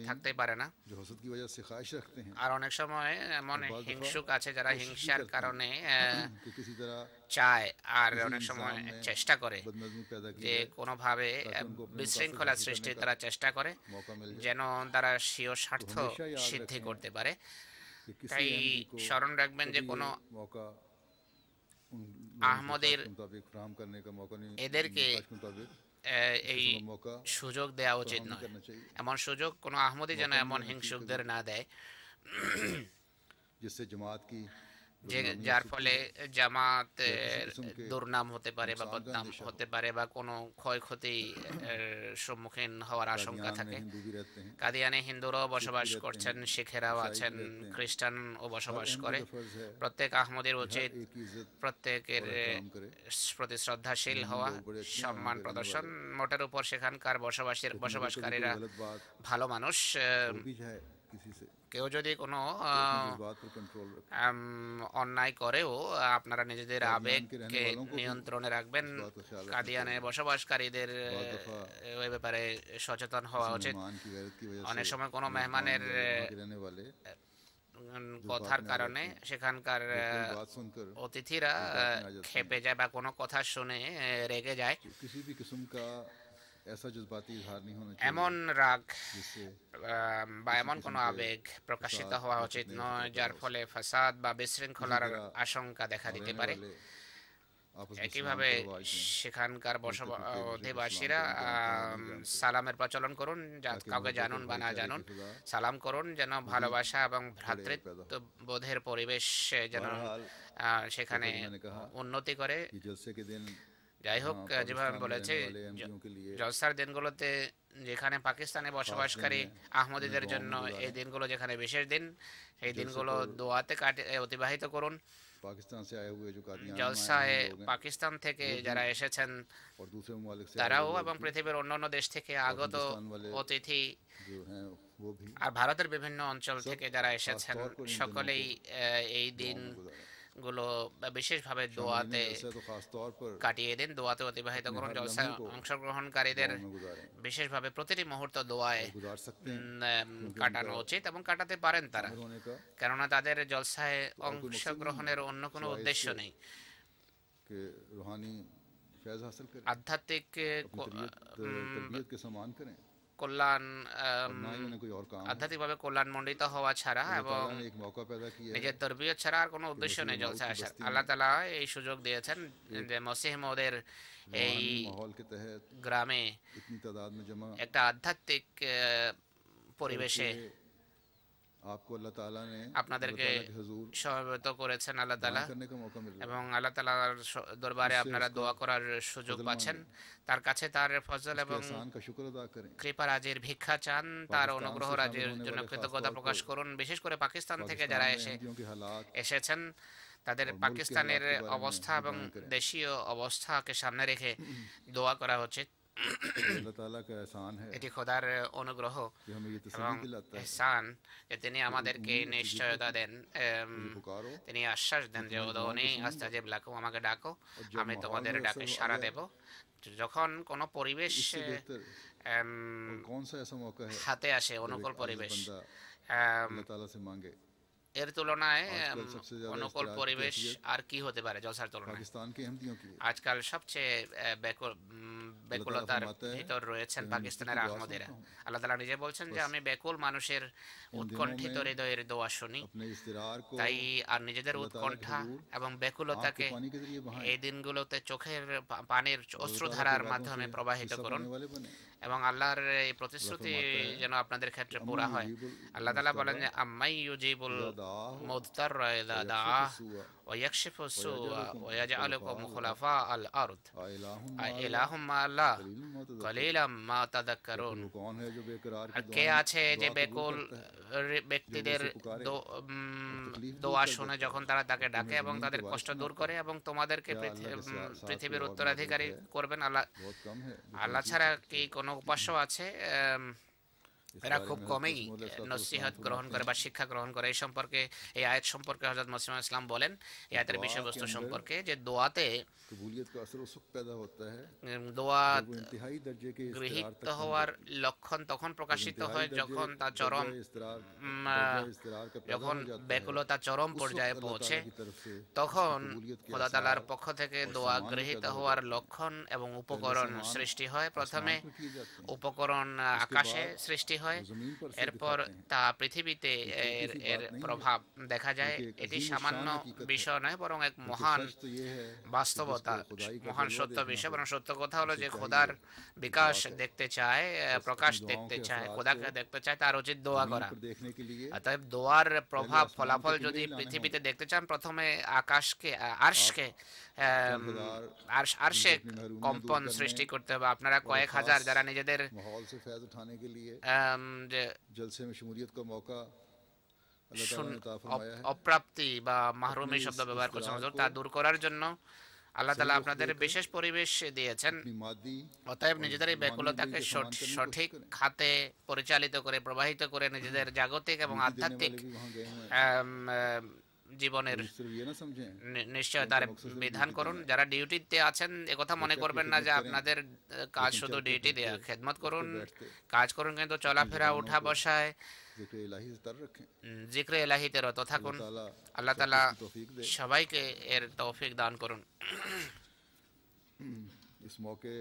E: থাকতেই পারে না। আর অনেক সময় এমন হিংসুক আছে যারা হিংসার কারণে চায় আর অনেক সময় চেষ্টা করে যে কোনোভাবে বিশৃঙ্খলা সৃষ্টির তারা চেষ্টা করে যেন তারা স্বীয় স্বার্থ সিদ্ধি করতে পারে। তাই স্মরণ রাখবেন যে কোনো আহমদের এদেরকে এই সুযোগ দেওয়া উচিত নয়। এমন সুযোগ কোনো আহমদি যেন এমন হিংসুকদের না দেয় যে যার ফলে জামাতের দুর্নাম হতে পারে বা বদনাম হতে পারে বা কোনো ক্ষয়ক্ষতি সম্মুখীন হওয়ার আশঙ্কা থাকে। কাদিয়ানে হিন্দুরাও বসবাস করছেন, শিখেরাও আছেন, খ্রিস্টানও বসবাস করে। প্রত্যেক আহমদের উচিত প্রত্যেকের প্রতি শ্রদ্ধাশীল হওয়া, সম্মান প্রদর্শন। মোটের উপর সেখানকার বসবাসকারীরা ভালো মানুষ। কেউ যদি কোনো অন্যায় করেও আপনারা নিজেদের আবেগকে নিয়ন্ত্রণে রাখবেন। কাদিয়ানে বসবাসকারীদের ওই ব্যাপারে সচেতন হওয়া উচিত। অনেক সময় কোনো মেহমানের কথার কারণে সেখানকার অতিথিরা ক্ষেপে যায় বা কোনো কথা শুনে রেগে যায়। এমন রাগ বা এমন কোনো আবেগ প্রকাশিত হওয়া উচিত নয় যার ফলে ফাসাদ বা বিশৃঙ্খলার আশঙ্কা দেখা দিতে পারে। একইভাবে সেখানকার অধিবাসীরা সালামের প্রচলন করুন, কাউকে জানুন বা না জানুন সালাম করুন, যেন ভালোবাসা এবং ভ্রাতৃত্ববোধের পরিবেশ যেন সেখানে উন্নতি করে। যাই হোক, যেভাবে বলেছে জলসার দিনগুলোতে যেখানে পাকিস্তানে বসবাসকারী আহমদীদের জন্য এই দিনগুলো যেখানে বিশেষ দিন, এই দিনগুলো দোয়াতে অতিবাহিত করুন। জলসায় পাকিস্তান থেকে যারা এসেছেন তারাও এবং পৃথিবীর অন্যান্য দেশ থেকে আগত অতিথি আর ভারতের বিভিন্ন অঞ্চল থেকে যারা এসেছেন সকলেই এই দিনগুলো বিশেষভাবে দোয়াতে কাটিয়ে দিন, দোয়াতে অতিবাহিত করুন। জলসায় অংশগ্রহণকারীদের বিশেষভাবে প্রতিটি মুহূর্ত দোয়ায় কাটানো উচিত এবং কাটাতে পারেন তারা, কেননা তাদের জলসায় অংশগ্রহণের অন্য কোনো উদ্দেশ্য নেই। আধ্যাত্মিক কল্যাণ
D: ना ही उन्हें कोई और काम है।
E: আধ্যাত্মিকভাবে কল্যাণমণ্ডিত হওয়া ছাড়া
D: अल्लाह
E: এবং
D: ताला ने एक मौका पैदा किया है
E: নিজের তরবিয়ত ছাড়া আর কোনো উদ্দেশ্য নেই জলসায় আসার। আল্লাহ তাআলা এই সুযোগ দিয়েছেন যে মসিহ মওদের এই
D: रूहानी माहौल के तहत
E: গ্রামে
D: इतनी तादाद में जमा
E: একটা আধ্যাত্মিক পরিবেশে
D: करके आपको अल्लाह ताला ने
E: আপনাদেরকে
D: अल्लाह ताला के हुजूर
E: সমবেত করেছেন আল্লাহ তাআলা,
D: दुआ करने का मौका मिल रहा
E: এবং আল্লাহ তাআলার দরবারে আপনারা দোয়া করার সুযোগ পাচ্ছেন। তার কাছে তার ফজল
D: है।
E: এবং
D: एहसान का शुक्र अदा करें।
E: কৃপা রাজির ভিক্ষা চান, তার অনুগ্রহ রাজির জন্য কৃতজ্ঞতা প্রকাশ করুন। বিশেষ করে পাকিস্তান থেকে যারা
D: अहमदियों के हालात
E: এসেছেন তাদের পাকিস্তানের অবস্থা এবং দেশীয় অবস্থাকে সামনে রেখে দোয়া করা উচিত।
D: अल्लाह ताला का एहसान है
E: এটি খোদার অনুগ্রহ
D: कि हमें ये
E: এবং
D: तसल्ली दिलाता है
E: এহসান যে তিনি আমাদেরকে নিশ্চয়তা দেন,
D: पुकारो
E: তিনি আশ্বাস দেন যে উনি আস্তাজিব লাকুম, আমাকে ডাকো আমি তোমাদের ডাকে সাড়া দেব। যখন কোনো পরিবেশ
D: इससे बेहतर
E: এম,
D: कौन सा ऐसा मौका है
E: হাতে আসে, অনুকূল
D: एक
E: পরিবেশ,
D: बंदा
E: এম,
D: अल्लाह ताला से मांगे।
E: এর তুলনায়
D: আজকাল সবচেয়ে ज़्यादा
E: অনুকূল
D: इस्तिरार
E: পরিবেশ
D: कैफियत
E: আর কি হতে পারে জলসার তুলনায়?
D: पाकिस्तान के अहमदियों की है।
E: আজকাল সবচেয়ে ব্যাকুলতার
D: फरमाता है
E: ভিতর রয়েছেন
D: कि
E: পাকিস্তানের
D: मैं उनकी दुआ
E: আহমদিরা।
D: सुनता हूँ।
E: আল্লাহ তাআলা নিজে বলছেন যে আমি ব্যাকুল মানুষের উৎকণ্ঠিত
D: में
E: হৃদয়ের দোয়া শুনি।
D: अपने इस्तिरार को
E: তাই আর নিজেদের
D: আল্লাহ তাআলা
E: উৎকণ্ঠা
D: के हुজুর
E: এবং
D: आंख
E: ব্যাকুলতাকে
D: के पानी के जरिए बहाएं।
E: এই দিনগুলোতে চোখের পানির
D: अल्लाह ताला
E: অশ্রুধারার
D: के वादों
E: মাধ্যমে
D: से
E: প্রবাহিত
D: हिस्सा
E: করুন
D: पाने वाले बने।
E: এবং আল্লাহর এই প্রতিশ্রুতি
D: আল্লাহ ফরমাতা है,
E: যেন আপনাদের ক্ষেত্রে
D: अम्मा
E: পুরা হয়।
D: युजीबुल
E: আল্লাহ তাআলা বলেন যে
D: मुस्तरा
E: আম্মাই ইউজিবুল
D: इज़ा दाअहु
E: মুদতাররা ইযা
D: वयक्शिफु
E: দাআ
D: السुअ
E: ওয়া ইয়াকশিফু সুআ
D: ويجعلكم
E: ওয়া ইয়াজআলুকুম
D: خلفاء
E: খুলাফা আল আরদ
D: अइलाहुम
E: ইলাহুম মা আল্লাহ
D: कलीलुम मा तदक्करुन।
E: কলিলাম মা তাযাক্কারুন।
D: वो कौन है जो बेकरार
E: আর
D: की
E: কে
D: दुआएं
E: আছে যে
D: दुआ कबूल
E: বেকুল
D: करता है,
E: ব্যক্তিদের
D: जो उसे पुकारे तकलीफ दूर
E: দোয়া
D: कर
E: শুনে
D: देता है,
E: যখন তারা তাকে ডাকে
D: तुम्हें
E: এবং
D: ज़मीन
E: তাদের
D: के
E: কষ্ট
D: वारिस
E: দূর
D: बनाता
E: করে
D: है।
E: এবং তোমাদেরকে
D: क्या अल्लाह के साथ
E: পৃথিবীর
D: कोई और
E: উত্তরাধিকারী
D: मौजूद है?
E: করবেন। আল্লাহ
D: बहुत कम है जो
E: আল্লাহ
D: तौफीक
E: ছাড়া
D: करते
E: কি
D: हैं।
E: কোনো উপাস্য আছে?
D: इस
E: এরা
D: बारे
E: খুব
D: में
E: কমই
D: हज़रत मसीह मौद
E: নসিহত
D: अलैहिस्सलाम
E: গ্রহণ করে
D: फरमाते
E: বা
D: हैं,
E: শিক্ষা গ্রহণ করে। এই সম্পর্কে এই আয়াত সম্পর্কে হযরত মসিহ ইসলাম বলেন এই আয়াতের
D: दुआ के
E: বিষয়বস্তু
D: अंदर
E: সম্পর্কে যে দোয়াতে
D: कबूलियत का असर उस वक्त पैदा होता है
E: দোয়া
D: जब वो इंतहाई दर्जे के इस्तिरार
E: গৃহীত
D: तक पहुंच
E: হওয়ার
D: जाती है।
E: লক্ষণ তখন
D: जब
E: প্রকাশিত
D: इंतहाई
E: হয়
D: दर्जे-
E: যখন তা চরম
D: दर्जा इस्तिरार-
E: উম,
D: दर्जा इस्तिरार का पैदा
E: যখন
D: हो जाता है,
E: ব্যাকুলতা চরম
D: उस वक्त
E: পর্যায়ে
D: अल्लाह
E: পৌঁছে
D: ताला की तरफ से
E: তখন
D: कबूलियत के
E: খোদা
D: आसार
E: তাআলার পক্ষ থেকে
D: और
E: দোয়া
D: सामान
E: গৃহীত
D: पैदा हो
E: হওয়ার
D: जाते हैं।
E: লক্ষণ এবং উপকরণ
D: सामान
E: সৃষ্টি হয়। প্রথমে
D: आसमान पर किए जाते हैं,
E: উপকরণ আকাশে সৃষ্টি হয়,
D: वो जमीन पर से
E: এরপর
D: दिखाते हैं।
E: তা পৃথিবীতে এর
D: छोटी सी
E: এর
D: बात नहीं है,
E: প্রভাব দেখা যায়।
D: बल्कि एक
E: এটি
D: अजीम
E: সামান্য
D: शान हकीकत है।
E: বিষয় নয় বরং এক
D: बल्कि
E: মহান
D: सच तो ये है कि
E: বাস্তবতা,
D: जिसको खुदाई का
E: মহান
D: जलवा
E: সত্য
D: देखना
E: বিষয়।
D: हो,
E: বরং সত্য কথা হলো
D: उसे
E: যে
D: चाहिए
E: খোদার বিকাশ
D: दुआ करे।
E: দেখতে চায়, প্রকাশ
D: दुआओं
E: দেখতে
D: के
E: চায়,
D: असरात
E: খোদাকে
D: को
E: দেখতে চায়, তার উচিত দোয়া
D: जमीन
E: করা।
D: पर देखने के लिए
E: অতএব দোয়ার প্রভাব
D: আসমান
E: ফলাফল
D: থেকে
E: যদি
D: মিলেই লানে
E: পৃথিবীতে
D: হবে।
E: দেখতে চান প্রথমে আকাশকে আরশকে আরশে
D: अपनी महरूमियां
E: কম্পন
D: दूर करने
E: সৃষ্টি করতে হবে। আপনারা
D: और
E: কয়েক
D: खास
E: হাজার যারা নিজেদের
D: माहौल से फैज़ उठाने के लिए
E: যে
D: जलसे में शमूलियत का मौका अल्लाह ताला ने अता फरमाया है।
E: অপ্রাপ্তি বা মাহরুমি
D: अपने
E: শব্দ
D: इस
E: ব্যবহার করছেন
D: इस्तिरार
E: হুজুর,
D: को
E: তা দূর করার জন্য আল্লাহ তাআলা
D: सही
E: আপনাদের
D: वक्त देकर
E: বিশেষ পরিবেশ দিয়েছেন।
D: अपनी मादी
E: অতএব নিজেদের এই
D: और
E: ব্যাকুলতাকে
D: रूहानी ज़िंदगी के समान करने की
E: সঠিক
D: कोशिश करें।
E: খাতে পরিচালিত করে প্রবাহিত করে নিজেদের জাগতিক এবং
D: नीति देने
E: আধ্যাত্মিক
D: वाले भी वहाँ गए हुए हैं।
E: জীবনের
D: और सिर्फ ये ना समझें
E: নিশ্চয়তার বিধান করুন। যারা ডিউটিতে আছেন একথা মনে করবেন না যে আপনাদের কাজ শুধু ডিউটি দেয়া। খেদমত করুন, কাজ করুন, কিন্তু চলাফেরা উঠা বসায়
D: ज़िक्र इलाही से तर रखें।
E: জিক্রে এলাহিতে রত থাকুন।
D: ताला
E: আল্লাহ তাআলা
D: सबको तौफीक दे।
E: সবাইকে এর তৌফিক দান করুন।
D: इस मौके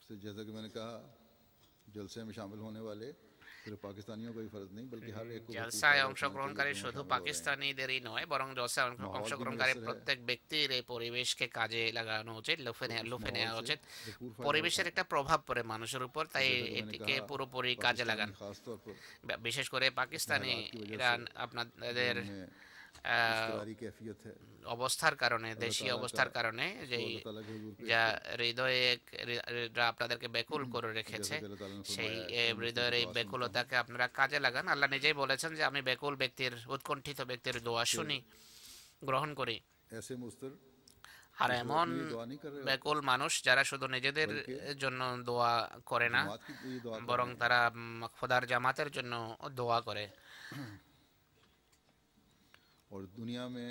D: से जैसा कि मैंने कहा जलसे में शामिल होने वाले सिर्फ पाकिस्तानियों का ही फर्ज नहीं बल्कि हर एक को भरपूर
E: জলসায়
D: फायदा
E: অংশগ্রহণকারী
D: उठाने के लिए
E: শুধু
D: शामिल हो रहे हैं।
E: পাকিস্তানিদেরই নয় বরং জলসায় অংশগ্রহণকারী প্রত্যেক ব্যক্তির এই পরিবেশকে কাজে লাগানো উচিত, লুফে নেওয়া উচিত। পরিবেশের একটা প্রভাব পড়ে মানুষের উপর, তাই
D: जैसा कि मैंने
E: এটিকে
D: कहा,
E: পুরোপুরি কাজে লাগান।
D: पाकिस्तानी खास तौर पर
E: বিশেষ করে পাকিস্তানি ইরান আপনাদের
D: में इस्तिरारी कैफियत है।
E: অবস্থার কারণে, দেশীয় অবস্থার কারণে যে
D: अल्लाह ताला के हुजूर पेश
E: যা হৃদয়ে আপনাদেরকে ব্যাকুল করে রেখেছে,
D: जैसा कि अल्लाह ताला ने
E: সেই
D: फरमाया है,
E: হৃদয়ের এই
D: दुआ
E: ব্যাকুলতাকে আপনারা কাজে লাগান। আল্লাহ নিজেই বলেছেন যে আমি ব্যাকুল ব্যক্তির, উৎকণ্ঠিত ব্যক্তির দোয়া শুনি, গ্রহণ করি।
D: ऐसे मुस्तर
E: আর এমন
D: अपनी दुआ नहीं कर रहे होते,
E: ব্যাকুল মানুষ যারা শুধু নিজেদের জন্য দোয়া করে না
D: जमात की ये दुआ कर
E: বরং
D: रहे हैं।
E: তারা খোদার জামাতের জন্য দোয়া করে।
D: और दुनिया में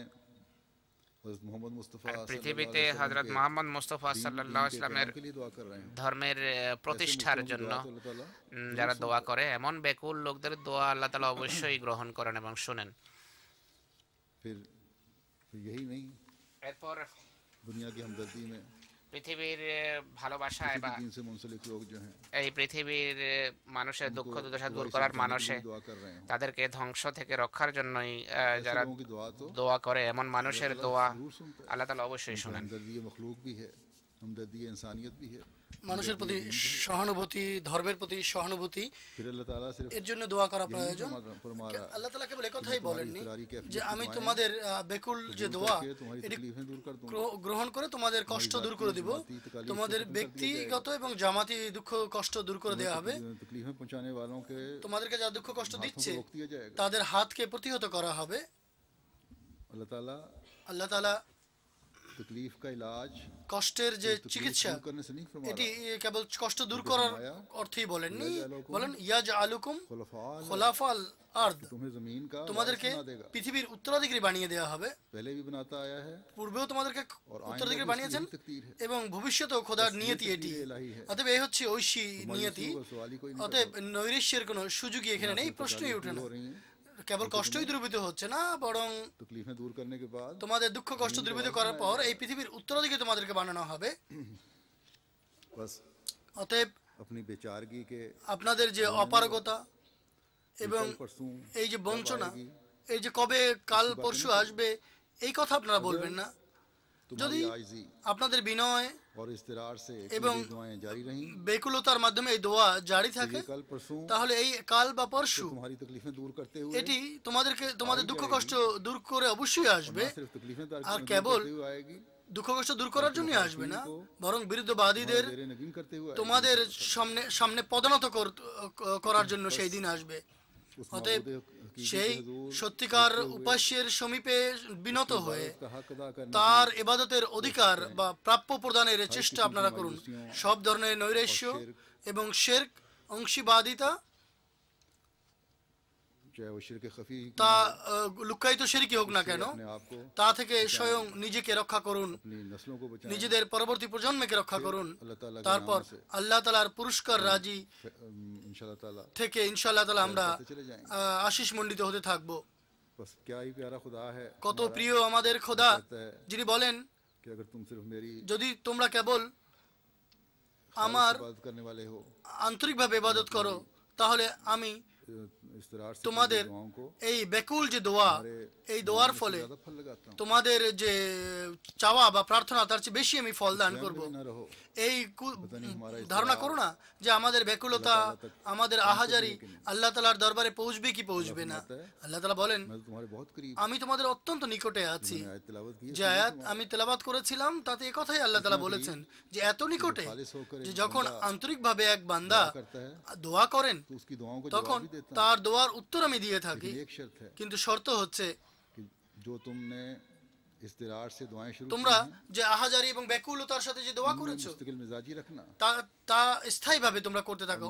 D: हज़रत मोहम्मद मुस्तफ़ा
E: আর
D: सल्लल्लाहु
E: পৃথিবীতে
D: अलैहि वसल्लम
E: হযরত
D: के
E: মুহাম্মদ মুস্তাফা
D: दीन
E: সাল্লাল্লাহু আলাইহি
D: के
E: ওয়াসাল্লামের
D: क़याम के लिए दुआ कर रहे हैं।
E: ধর্মের প্রতিষ্ঠার
D: ऐसे मुस्लिमों की
E: জন্য
D: दुआ तो अल्लाह ताला
E: যারা দোয়া করে, এমন ব্যাকুল লোকদের দোয়া আল্লাহ তাআলা অবশ্যই গ্রহণ করেন এবং শুনেন।
D: फिर यही नहीं
E: এরপর
D: दुनिया की हमदर्दी में
E: পৃথিবীর ভালোবাসা
D: किसी
E: বা
D: भी दीन से मुंसलिक लोग जो हैं
E: এই পৃথিবীর মানুষের দুঃখ
D: उनको
E: দুর্দশা দূর
D: दुआ
E: করার
D: से बचाने के
E: মানুষে
D: लिए दुआ कर रहे हैं।
E: তাদেরকে ধ্বংস থেকে রক্ষার জন্যই
D: ऐसे
E: যারা
D: लोगों की दुआ तो
E: দোয়া করে এমন মানুষের
D: अल्लाह
E: দোয়া
D: जरूर सुनता है।
E: আল্লাহ তাআলা অবশ্যই
D: उनका
E: শুনেন।
D: हमदर्दी मखलूक भी है, हमदर्दी इंसानियत भी है।
C: মানুষের প্রতি সহানুভূতি, ধর্মের প্রতি সহানুভূতি,
D: फिर अल्लाह ताला सिर्फ
C: এর জন্য দোয়া করা
D: यही
C: প্রয়োজন।
D: फरमा रहा है
C: আল্লাহ তাআলা কেবল একথাই বলেননি
D: तुम्हारी कैफियत
C: যে আমি
D: दुआएं
C: তোমাদের বেকুল যে
D: दूर
C: দোয়া
D: करके तुम्हारी
C: এটি
D: तकलीफें दूर कर दूंगा।
C: গ্রহণ করে তোমাদের কষ্ট দূর করে দিব, তোমাদের ব্যক্তিগত এবং জামাতি দুঃখ কষ্ট দূর করে দেওয়া হবে,
D: तकलीफें पहुंचाने वालों के
C: তোমাদেরকে যা দুঃখ কষ্ট
D: हाथों
C: দিচ্ছে
D: को रोक दिया जाएगा।
C: তাদের হাতকে প্রতিহত করা হবে।
D: अल्लाह ताला
C: আল্লাহ তাআলা
D: तकलीफ का इलाज
C: কষ্টের যে
D: तकलीफ
C: চিকিৎসা
D: दूर करने से नहीं फरमा
C: এটি
D: रहा।
C: কেবল কষ্ট দূর করার অর্থেই বলেননি, বলেন ইয়াজআলুকুম
D: खुलफाल
C: খোলাফাল আরদ,
D: तुम्हें जमीन का
C: তোমাদেরকে
D: वारिस बना देगा।
C: পৃথিবীর উত্তরাধিকারী বানিয়ে দেওয়া হবে।
D: पहले भी बनाता आया है
C: পূর্বেও তোমাদেরকে
D: और
C: উত্তরাধিকারী
D: आइंदा भी
C: বানিয়েছেন
D: उसकी तकदीर है।
C: এবং ভবিষ্যতেও খোদার
D: बस ये
C: নিয়তি এটি।
D: तकदीर इलाही है।
C: অতএব এই হচ্ছে ঐশী নিয়তি।
D: मायूसी व सवाली कोई नहीं
C: অতএব
D: करता।
C: নৈরাশ্যের কোনো সুযোগই এখানে নেই, প্রশ্নই ওঠে না।
D: हो रही हैं
C: কেবল কষ্টই দূরীভূত হচ্ছে না, বরং
D: तकलीफें दूर करने के बाद
C: তোমাদের দুঃখ কষ্ট দূরীভূত করার পর এই পৃথিবীর উত্তরাধিকারী তোমাদেরকে বানানো হবে।
D: बस
C: অতএব
D: अपनी बेचारगी के
C: আপনাদের যে অপারগতা এবং
D: कल परसों
C: এই যে বঞ্চনা,
D: कब आएगी,
C: এই যে কবে কাল পরশু আসবে, এই কথা আপনারা বলবেন না। যদি
D: तुम्हारी आजिज़ी
C: আপনাদের বিনয়
D: और इस्तरार से
C: এবং
D: मेरी दुआएं जारी रहीं,
C: বেকুলতার মাধ্যমে এই দোয়া জারি
D: तो
C: থাকে,
D: ये कल परसों
C: তাহলে এই কাল বা পরশু
D: तुम्हारी तकलीफें दूर करते हुए
C: এটি তোমাদের দুঃখ কষ্ট দূর করে অবশ্যই আসবে।
D: ना सिर्फ तकलीफें
C: আর
D: दूर
C: কেবল
D: करते हुए आएगी,
C: দুঃখ কষ্ট দূর করার জন্যই আসবে না, বরং বিরুদ্ধবাদীদের
D: तेरे नगीन करते हुए
C: তোমাদের সামনে পদানত করার জন্য সেই দিন আসবে। অতএব সেই সত্যিকার উপাস্যের সমীপে বিনত হয়ে
D: का हक अदा करने
C: তার ইবাদতের অধিকার বা প্রাপ্য প্রদানের চেষ্টা আপনারা করুন। সব ধরনের নৈরাশ্য এবং শিরক, অংশীবাদিতা,
D: चाहे वो शिरक खफी
C: তা লুকায়িত শিরকি হোক না কেন,
D: अपने आप को
C: তা থেকে স্বয়ং নিজেকে রক্ষা করুন,
D: अपनी नस्लों को बचाएं।
C: নিজেদের পরবর্তী প্রজন্মকে রক্ষা করুন।
D: अल्लाह ताला के
C: তারপর
D: नाम से
C: আল্লাহ তাআলার পুরস্কার রাজি
D: इंशाल्लाह ताला
C: থেকে ইনশাআল্লাহ তাআলা আমরা
D: चले जाएंगे।
C: আশিস মণ্ডিত হতে থাকব।
D: बस क्या ही प्यारा खुदा है
C: কত
D: हमारा,
C: প্রিয় আমাদের খোদা,
D: कहता है
C: যিনি বলেন
D: कि अगर तुम सिर्फ मेरी
C: যদি তোমরা কেবল
D: खालिस
C: আমার
D: इबादत करने वाले हो,
C: আন্তরিকভাবে ইবাদত করো, তাহলে আমি
D: इस्तरार से
C: তোমাদের
D: दुआओं को
C: এই বেকুল যে দোয়া, এই দোয়ার ফলে
D: ज्यादा फल लगाता हूँ।
C: তোমাদের যে চাওয়া বা প্রার্থনা তার চেয়ে বেশি আমি ফল দান করব।
D: न रहो
C: এই ধারণা করো না যে আমাদের ব্যাকুলতা, আমাদের আহাজারি আল্লাহ তাআলার দরবারে পৌঁছবে কি পৌঁছবে না। আল্লাহ তাআলা বলেন
D: मैं तो तुम्हारे बहुत करीब
C: আমি তোমাদের অত্যন্ত নিকটে আছি।
D: मैंने आयत तिलावत की है,
C: যে আয়াত আমি তেলাওয়াত করেছিলাম তাতে এই কথাই আল্লাহ তাআলা বলেছেন যে এত নিকটে যে যখন আন্তরিকভাবে এক বান্দা
D: करता है
C: দোয়া করেন
D: तो उसकी दुआओं को
C: তখন
D: जवाब भी देता
C: তার দোয়ার উত্তর আমি দিয়ে থাকি।
D: लेकिन एक शर्त है
C: কিন্তু শর্ত হচ্ছে
D: कि जो तुमने इस्तरार से दुआएं शुरू
C: তোমরা
D: की हैं,
C: যে আহাজারি এবং ব্যাকুলতার সাথে যে দোয়া
D: उनमें
C: করেছো
D: मुस्तकिल मिजाजी रखना।
C: তা স্থায়ীভাবে তোমরা করতে থাকো,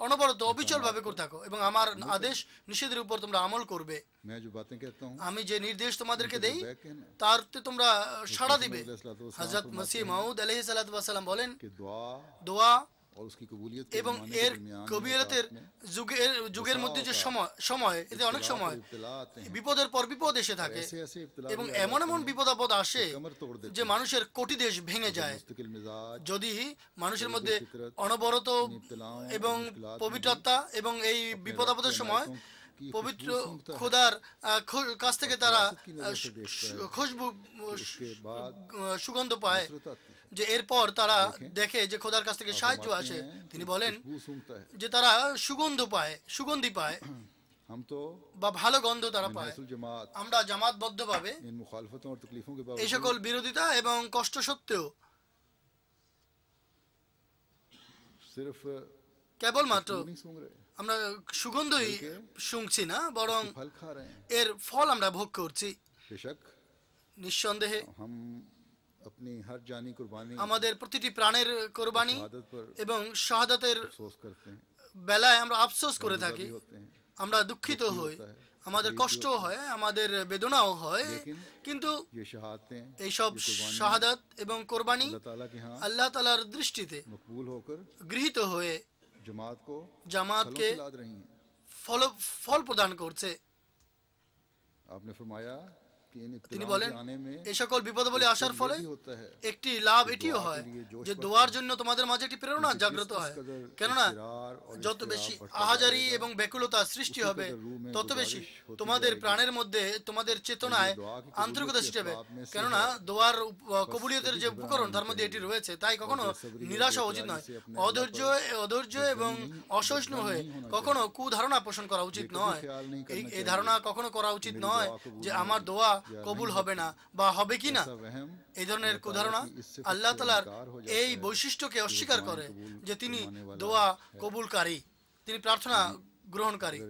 C: অনবরত অবিচল ভাবে করতে থাকো, এবং আমার আদেশ নিষেধের উপর তোমরা আমল করবে।
D: मैं जो बातें कहता हूँ
C: আমি যে নির্দেশ তোমাদেরকে দেই
D: बैक कहना
C: তারতে তোমরা সাড়া দিবে। হযরত মসিহ মাউদ আলাইহিস সালাতু ওয়াস সালাম বলেন
D: कि दुआ
C: দোয়া
D: और उसकी कबूलियत के
C: এবং
D: ज़माने के
C: এর
D: दरमियान
C: কবিয়তের যুগের মধ্যে যে সময় এতে অনেক সময়
D: इब्तिला आते हैं,
C: বিপদের পর বিপদ এসে থাকে
D: ऐसे ऐसे इब्तिला
C: এবং
D: भी
C: এমন এমন বিপদ আপদ আসে
D: कमर तोड़ देते
C: যে মানুষের কোটি দেশ ভেঙে
D: हैं।
C: যায়।
D: मुस्तकिल मिजाज
C: যদি মানুষের মধ্যে অনবরত এবং পবিত্রতা এবং এই বিপদ আপদের সময় পবিত্র খোদার কাছ থেকে তারা খুশবু সুগন্ধ পায়,
D: नफरत आती है,
C: যে এরপর তারা দেখে যে খোদার কাছ থেকে সাহায্য আসে, তিনি বলেন
D: खुशबू सूंघता है।
C: যে তারা সুগন্ধি পায়
D: हम तो
C: বা ভালো গন্ধ তারা পায়।
D: महसूल जमात
C: আমরা জামাতবদ্ধভাবে
D: इन मुखालफतों और तकलीफों के
C: এই
D: बावजूद
C: সকল বিরোধিতা এবং কষ্ট সত্ত্বেও
D: सिर्फ
C: কেবলমাত্র
D: नहीं सूंघ रहे,
C: আমরা সুগন্ধই শুংছি না, বরং
D: फल खा रहे हैं।
C: এর ফল আমরা ভোগ করছি।
D: बेशक
C: নিঃসন্দেহে
D: हम अपनी हर जानी कुर्बानी
C: আমাদের প্রতিটি প্রাণের কোরবানি
D: शहादत पर
C: এবং শাহাদাতের
D: अफसोस करते हैं,
C: বেলায় আমরা আফসোস করে থাকি,
D: भी होते हैं,
C: আমরা দুঃখিত হই, আমাদের কষ্টও হয়, আমাদের বেদনাও হয়। কিন্তু
D: ये शहादतें
C: এইসব শাহাদাত এবং কোরবানি
D: अल्लाह ताला के यहाँ
C: আল্লাহ তাআলার দৃষ্টিতে
D: मकबूल होकर
C: গৃহীত হয়ে
D: जमात को
C: জামাতকে
D: फलों से लाद रही हैं।
C: ফল প্রদান করছে।
D: आपने फरमाया कि
C: তিনি বলেন এই সকল বিপদাবলী আসার ফলে একটি লাভ এটিও হয় যে দোয়ার জন্য তোমাদের মাঝে একটি প্রেরণা জাগ্রত হয়। কেননা যত বেশি আহাজারি এবং ব্যাকুলতা সৃষ্টি হবে তত বেশি তোমাদের প্রাণের মধ্যে তোমাদের চেতনায় আন্তরিকতা শিখাবে। কেননা দোয়ার কবুলিয়তের যে উপকরণ তার মধ্যে এটি রয়েছে, তাই কখনো নিরাশ হওয়া উচিত নয়। অধৈর্য এবং অসহিষ্ণু হয়ে কখনো কুধারণা পোষণ করা উচিত নয়। এই ধারণা কখনো করা উচিত নয় যে আমার দোয়া কবুল হবে না বা হবে কি না। এই ধরনের কুধারণা আল্লাহ তাআলার এই বৈশিষ্ট্যকে অস্বীকার করে যে তিনি দোয়া কবুলকারী, তিনি প্রার্থনা গ্রহণকারী।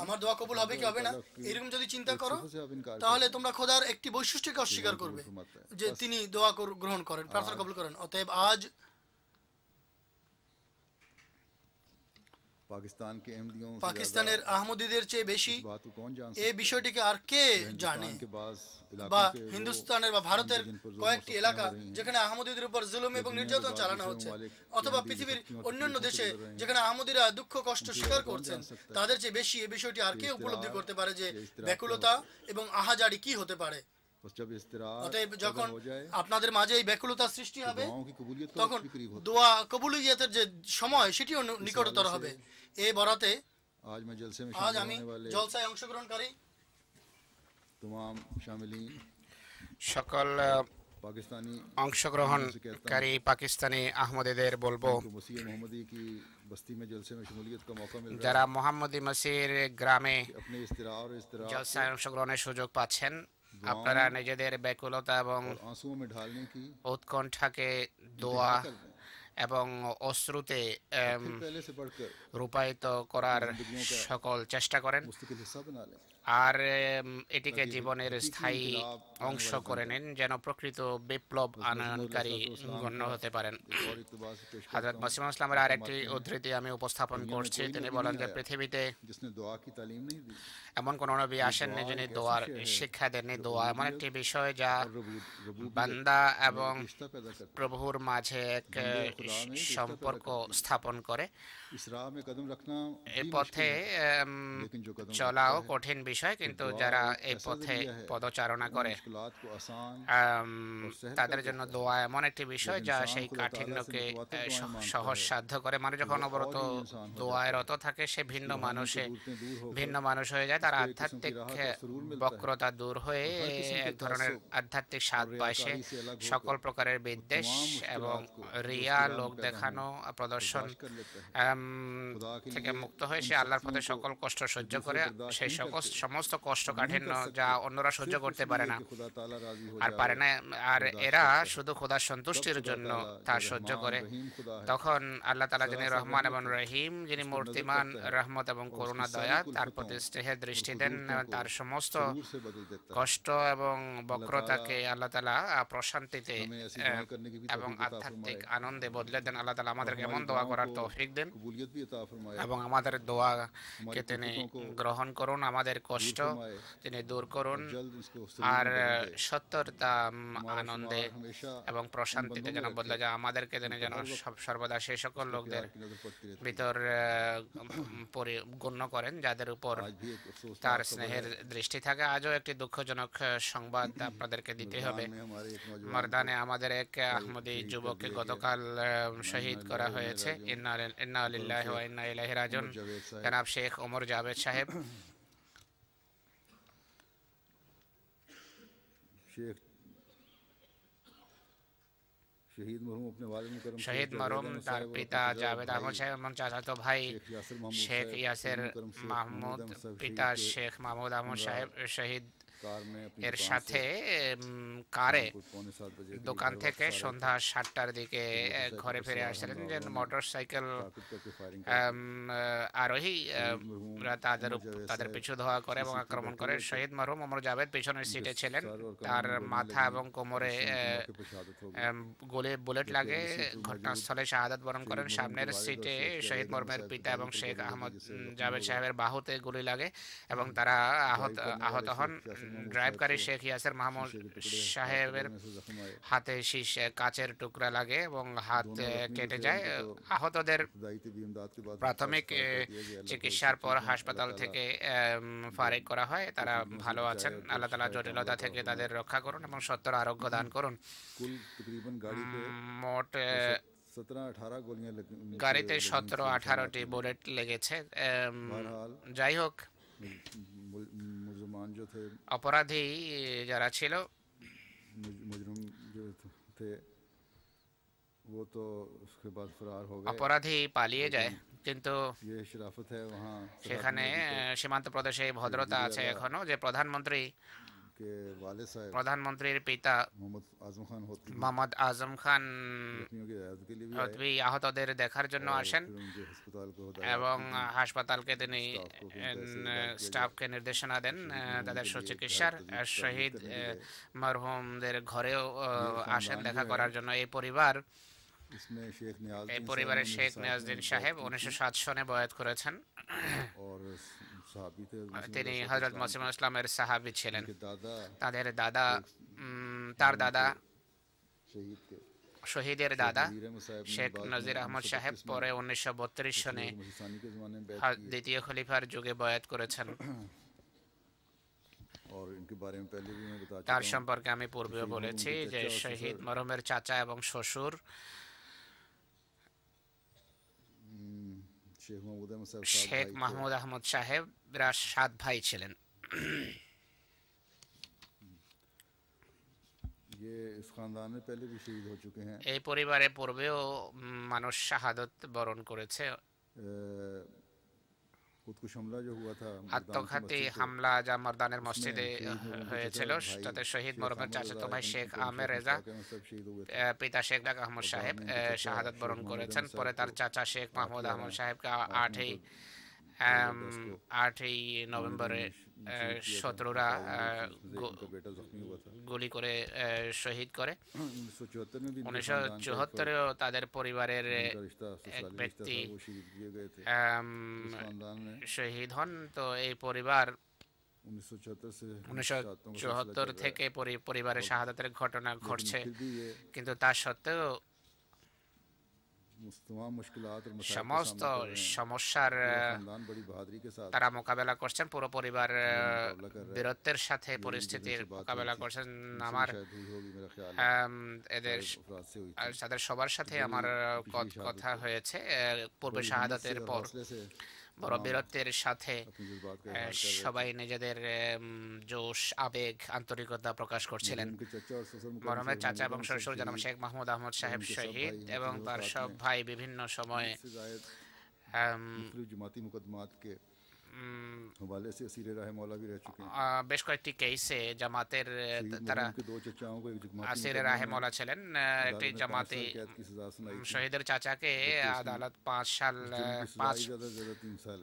C: আমার দোয়া কবুল হবে কি হবে না এরকম যদি চিন্তা করো তাহলে তোমরা খোদার একটি বৈশিষ্ট্যকে অস্বীকার করবে যে তিনি দোয়া গ্রহণ করেন, প্রার্থনা কবুল করেন। অতএব আজ পাকিস্তানের আহমদীদের চেয়ে বেশি এই বিষয়টিকে আর কে জানে, বা হিন্দুস্তানের বা ভারতের কয়েকটি এলাকা যেখানে আহমদীদের উপর জুলুম এবং নির্যাতন চালানো হচ্ছে, অথবা পৃথিবীর অন্যান্য দেশে যেখানে আহমদীরা দুঃখ কষ্ট স্বীকার করছেন, তাদের চেয়ে বেশি এই বিষয়টি আর কে উপলব্ধি করতে পারে যে ব্যাকুলতা এবং আহাজারি কি হতে পারে। অতএব যখন আপনাদের মাঝে এই ব্যাকুলতা সৃষ্টি হবে তখন দোয়া কবুলিয়তের যে সময় সেটিও নিকটতর হবে। এই বরাতে আজ আমি জলসায় অংশগ্রহণকারী
E: সকল অংশগ্রহণকারী পাকিস্তানি আহমদীদের বলবো, যারা মোহাম্মদী মসির গ্রামে জলসায় অংশগ্রহণের সুযোগ পাচ্ছেন, আপনারা নিজেদের ব্যাকুলতা এবং উৎকণ্ঠাকে দোয়া এবং অশ্রুতে রূপায়িত করার সকল চেষ্টা করেন আর এটিকে জীবনের স্থায়ী অংশ করে নিন, যেন প্রকৃত বিপ্লব আনয়নকারী গণ্য হতে পারেন। হযরত মসিহ ইসলামের আরেকটি উদ্ধৃতি আমি উপস্থাপন করছি। তিনি বলেন যে পৃথিবীতে এমন কোন নবী আসেননি যিনি দোয়ার শিক্ষা দেননি। দোয়া এমন একটি বিষয় যা বান্দা এবং প্রভুর মাঝে এক সম্পর্ক স্থাপন করে। এই পথে চলাও কঠিন বিষয়, কিন্তু যারা এই পথে পদচারণা করে তাদের জন্য দোয়া এমন একটি বিষয় যা সেই কাঠিন্যকে সহজ সাধ্য করে। মানুষ যখন অবরত দোয়ায় রত থাকে সে ভিন্ন মানুষ হয়ে যায়, তার আধ্যাত্মিক বক্রতা দূর হয়ে এক ধরনের আধ্যাত্মিক স্বাদ পায়। সে সকল প্রকারের বিদ্বেষ এবং রিয়া, লোক দেখানো, প্রদর্শন থেকে মুক্ত হয়ে সে আল্লাহর পথে সকল কষ্ট সহ্য করে। সেই সমস্ত কষ্ট কাঠিন্য যা অন্যরা সহ্য করতে পারে না আর এরা শুধু খোদার সন্তুষ্টির জন্য তা সহ্য করে। তখন আল্লাহ তাআলা যিনি রহমান এবং রহিম, যিনি মূর্তিমান রহমত এবং করুণা দয়া, তার প্রতি স্নেহের দৃষ্টি দেন, তার সমস্ত কষ্ট এবং বক্রতাকে আল্লাহ তাআলা প্রশান্তিতে এবং আধ্যাত্মিক আনন্দে বদলে দেন। আল্লাহ তাআলা আমাদেরকে এমন দোয়া করার তৌফিক দেন এবং আমাদের দোয়াকে তিনি গ্রহণ করুন, আমাদের কষ্ট তিনি দূর করুন আর সত্যতা আনন্দে এবং প্রশান্তিতে যেন বদলে যায়। আমাদেরকে তিনি যেন সর্বদা সেই সকল লোকদের ভিতর গণ্য করেন যাদের উপর তার স্নেহের দৃষ্টি থাকে। আজও একটি দুঃখজনক সংবাদ আপনাদেরকে দিতে হবে। মর্দানে আমাদের এক আহমদী যুবককে গতকাল শহীদ করা হয়েছে। ইন্না লিল্লাহি ওয়া ইন্না ইলাইহি রাজিউন। জনাব শেখ ওমর জাভেদ সাহেব শহীদ মরহুম তার পিতা জাভেদ আহমদ সাহেব এবং চাচাতো ভাই শেখ ইয়াসের মাহমুদ, পিতা শেখ মাহমুদ আহমদ সাহেব শহীদ এর সাথে কারে দোকান থেকে সন্ধ্যা 7টার দিকে ঘরে ফিরে আসছিলেন যে মোটর সাইকেল আরোহী তাদের পিছু ধাওয়া করে এবং আক্রমণ করে। শহীদ মরহুম ওমর জাভেদ পিছনের সিটে ছিলেন, তার মাথা এবং কোমরে বুলেট লাগে, ঘটনাস্থলে শাহাদাত বরণ করেন। সামনের সিটে শহীদ মরহুমের পিতা এবং শেখ আহমদ জাভেদ সাহেবের বাহুতে গুলি লাগে এবং তারা আহত হন। ড্রাইভকারী শেখ ইয়াসের মাহমুদ সাহেবের হাতে কাচের টুকরা লাগে এবং হাত কেটে যায়। আহতদের প্রাথমিক চিকিৎসার পর হাসপাতাল থেকে ফারিগ করা হয়। তারা ভালো আছেন। আল্লাহ তাআলা জটিলতা থেকে তাদের রক্ষা করুন এবং সত্তর আরোগ্য দান করুন। মোট গাড়িতে 17-18টি বুলেট লেগেছে। যাই হোক, অপরাধী যারা ছিল অপরাধী পালিয়ে যায়, কিন্তু সেখানে সীমান্ত প্রদেশে ভদ্রতা আছে এখনো যে প্রধানমন্ত্রীর পিতা মোহাম্মদ আজম খান হতবি আহতদের দেখার জন্য আসেন এবং হাসপাতালকে তিনি স্টাফকে নির্দেশনা দেন তাদের সুচিকিৎসার। শহীদ মরহুমদের ঘরেও আসেন দেখা করার জন্য। এই পরিবারের শেখ নিয়াজউদ্দিন সাহেব 1907 সনে বয়াত করেছেন। তিনি হযরত মুসলিম ইসলামের সাহাবী ছিলেন। তার দাদা শহীদের দাদা শেখ নজির আহমদ সাহেব পরে 1932 সনে দ্বিতীয় খলিফার যুগে বয়াত করেছেন। তার সম্পর্কে আমি পূর্বেও বলেছি যে শহীদ মরহুমের চাচা এবং শ্বশুর শেখ মাহমুদ আহমদ সাহেব 7 ভাই ছিলেন। এই পরিবারে পূর্বেও মানুষ শাহাদত বরণ করেছে। আত্মঘাতী হামলা যা মর্দানের মসজিদে হয়েছিল তাতে শহীদ মরহুমের চাচাতো ভাই শেখ আমের রেজা পিতা শেখ ডাক আহমদ সাহেব শাহাদত বরণ করেছেন। পরে তার চাচা শেখ মাহমুদ আহমদ সাহেবকে 8ই নভেম্বরে শত্রুরা গুলি করে শহীদ করে। 1974-এও তাদের পরিবারের এক ব্যক্তি শহীদ হন। তো এই পরিবার 1974 থেকে পরিবারের শাহাদাতের ঘটনা ঘটছে, কিন্তু তা সত্ত্বেও সমস্ত সমস্যার তারা মোকাবেলা করছেন। পুরো পরিবার বীরত্বের সাথে পরিস্থিতির মোকাবেলা করছেন। আমার তাদের সবার সাথে আমার কথা হয়েছে পূর্বে শাহাদাতের পর। বড় বীরত্বের সাথে সবাই নিজেদের জোশ, আবেগ, আন্তরিকতা প্রকাশ করছিলেন। মরহুমের চাচা এবং শ্বশুর জনাব শেখ মাহমুদ আহমদ সাহেব শহীদ এবং তার সব ভাই বিভিন্ন সময়ে বেশ কয়েকটি কেসে জামাতের তারা আসিরে রাহে মওলা ছিলেন। একটি জামাতি শহীদের চাচাকে আদালত 5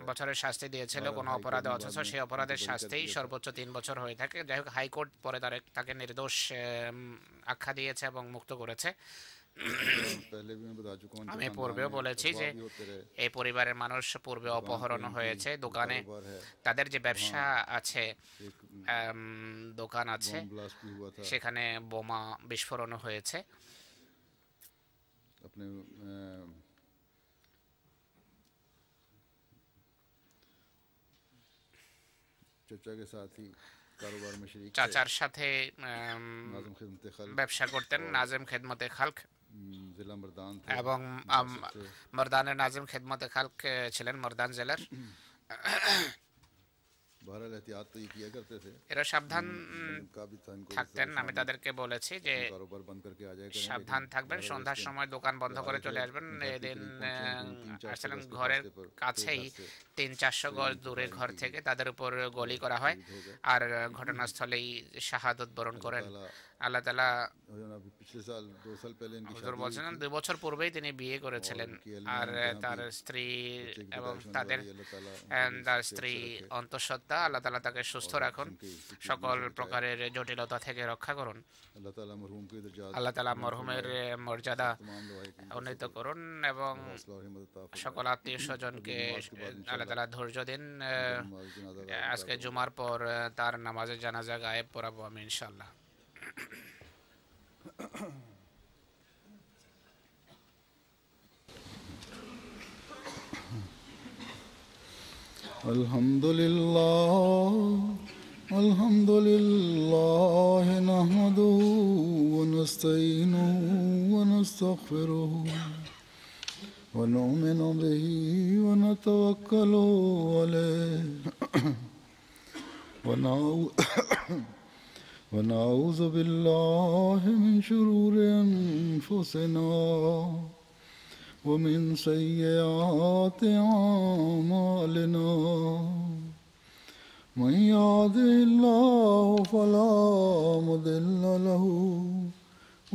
E: বছরের শাস্তি দিয়েছিল কোনো অপরাধে, অথচ সেই অপরাধের শাস্তি সর্বোচ্চ 3 বছর হয়ে থাকে। যাই হোক, হাইকোর্ট পরে তাকে নির্দোষ আখ্যা দিয়েছে এবং মুক্ত করেছে। আমি পূর্বেও বলেছি যে এই পরিবারের মানুষ পূর্বে অপহরণ হয়েছে। দোকানে তাদের যে ব্যবসা আছে, দোকান আছে, সেখানে বোমা বিস্ফোরণ হয়েছে। চাচার সাথে ব্যবসা করতেন নাজিম খেদমতে খালক এবং মর্দানের নাজিম খেদমতে খালক ছিলেন মর্দান জেলার। এরা সাবধান থাকতেন। আমি তাদেরকে বলেছি যে সাবধান থাকবেন, সন্ধ্যার সময় দোকান বন্ধ করে চলে আসবেন। এদিন আসলেন ঘরের কাছেই 300-400 গজ দূরে ঘর থেকে তাদের উপর গুলি করা হয় আর ঘটনাস্থলেই শাহাদত বরণ করেন। আল্লাহ তাআলা
D: और जनाब पिछले साल 2 साल पहले इनकी
E: হুজুর
D: शादी
E: বলছিলেন 2 বছর পূর্বেই তিনি বিয়ে করেছিলেন আর তার স্ত্রী এবং তাদের তার স্ত্রী অন্তঃসত্ত্বা আল্লাহ তাআলা তাকে সুস্থ রাখুন, সকল প্রকারের জটিলতা থেকে রক্ষা করুন।
D: अल्लाह ताला मरहूम के दर्जात
E: আল্লাহ তাআলা মরহুমের মর্যাদা উন্নীত করুন এবং সকল আত্মীয় স্বজনকে আল্লাহ তাআলা ধৈর্য দিন। আজকে জুমার পর তার নামাজে জানাজা গায়েব পড়াবো আমি ইনশাআল্লাহ।
B: الحمد لله نحمده ونستعينه ونستغفره ونؤمن به ونتوكل عليه ونعوذ بالله من شرور أنفسنا ومن سيئات أعمالنا من يهده الله فلا مضل له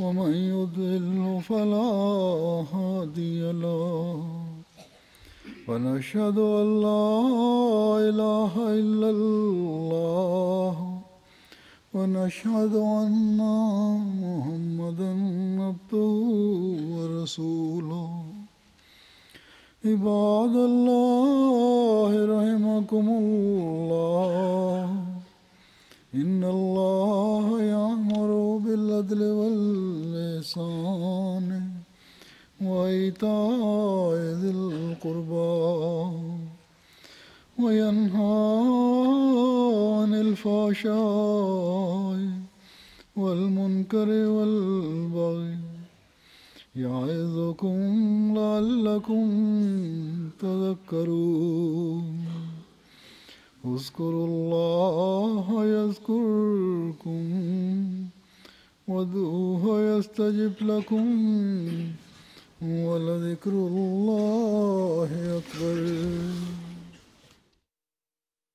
B: ومن يضلل فلا هادي له ونشهد أن لا إله إلا الله ونشهد أن محمدا عبده ورسوله عباد الله رحمكم الله إن الله يأمر بالعدل والإحسان وإيتاء ذي القربى وينهى عن الفحشاء والمنكر والبغي يعظكم لعلكم تذكرون اذكروا الله يذكركم وادعوه يستجب لكم ولذكر الله أكبر.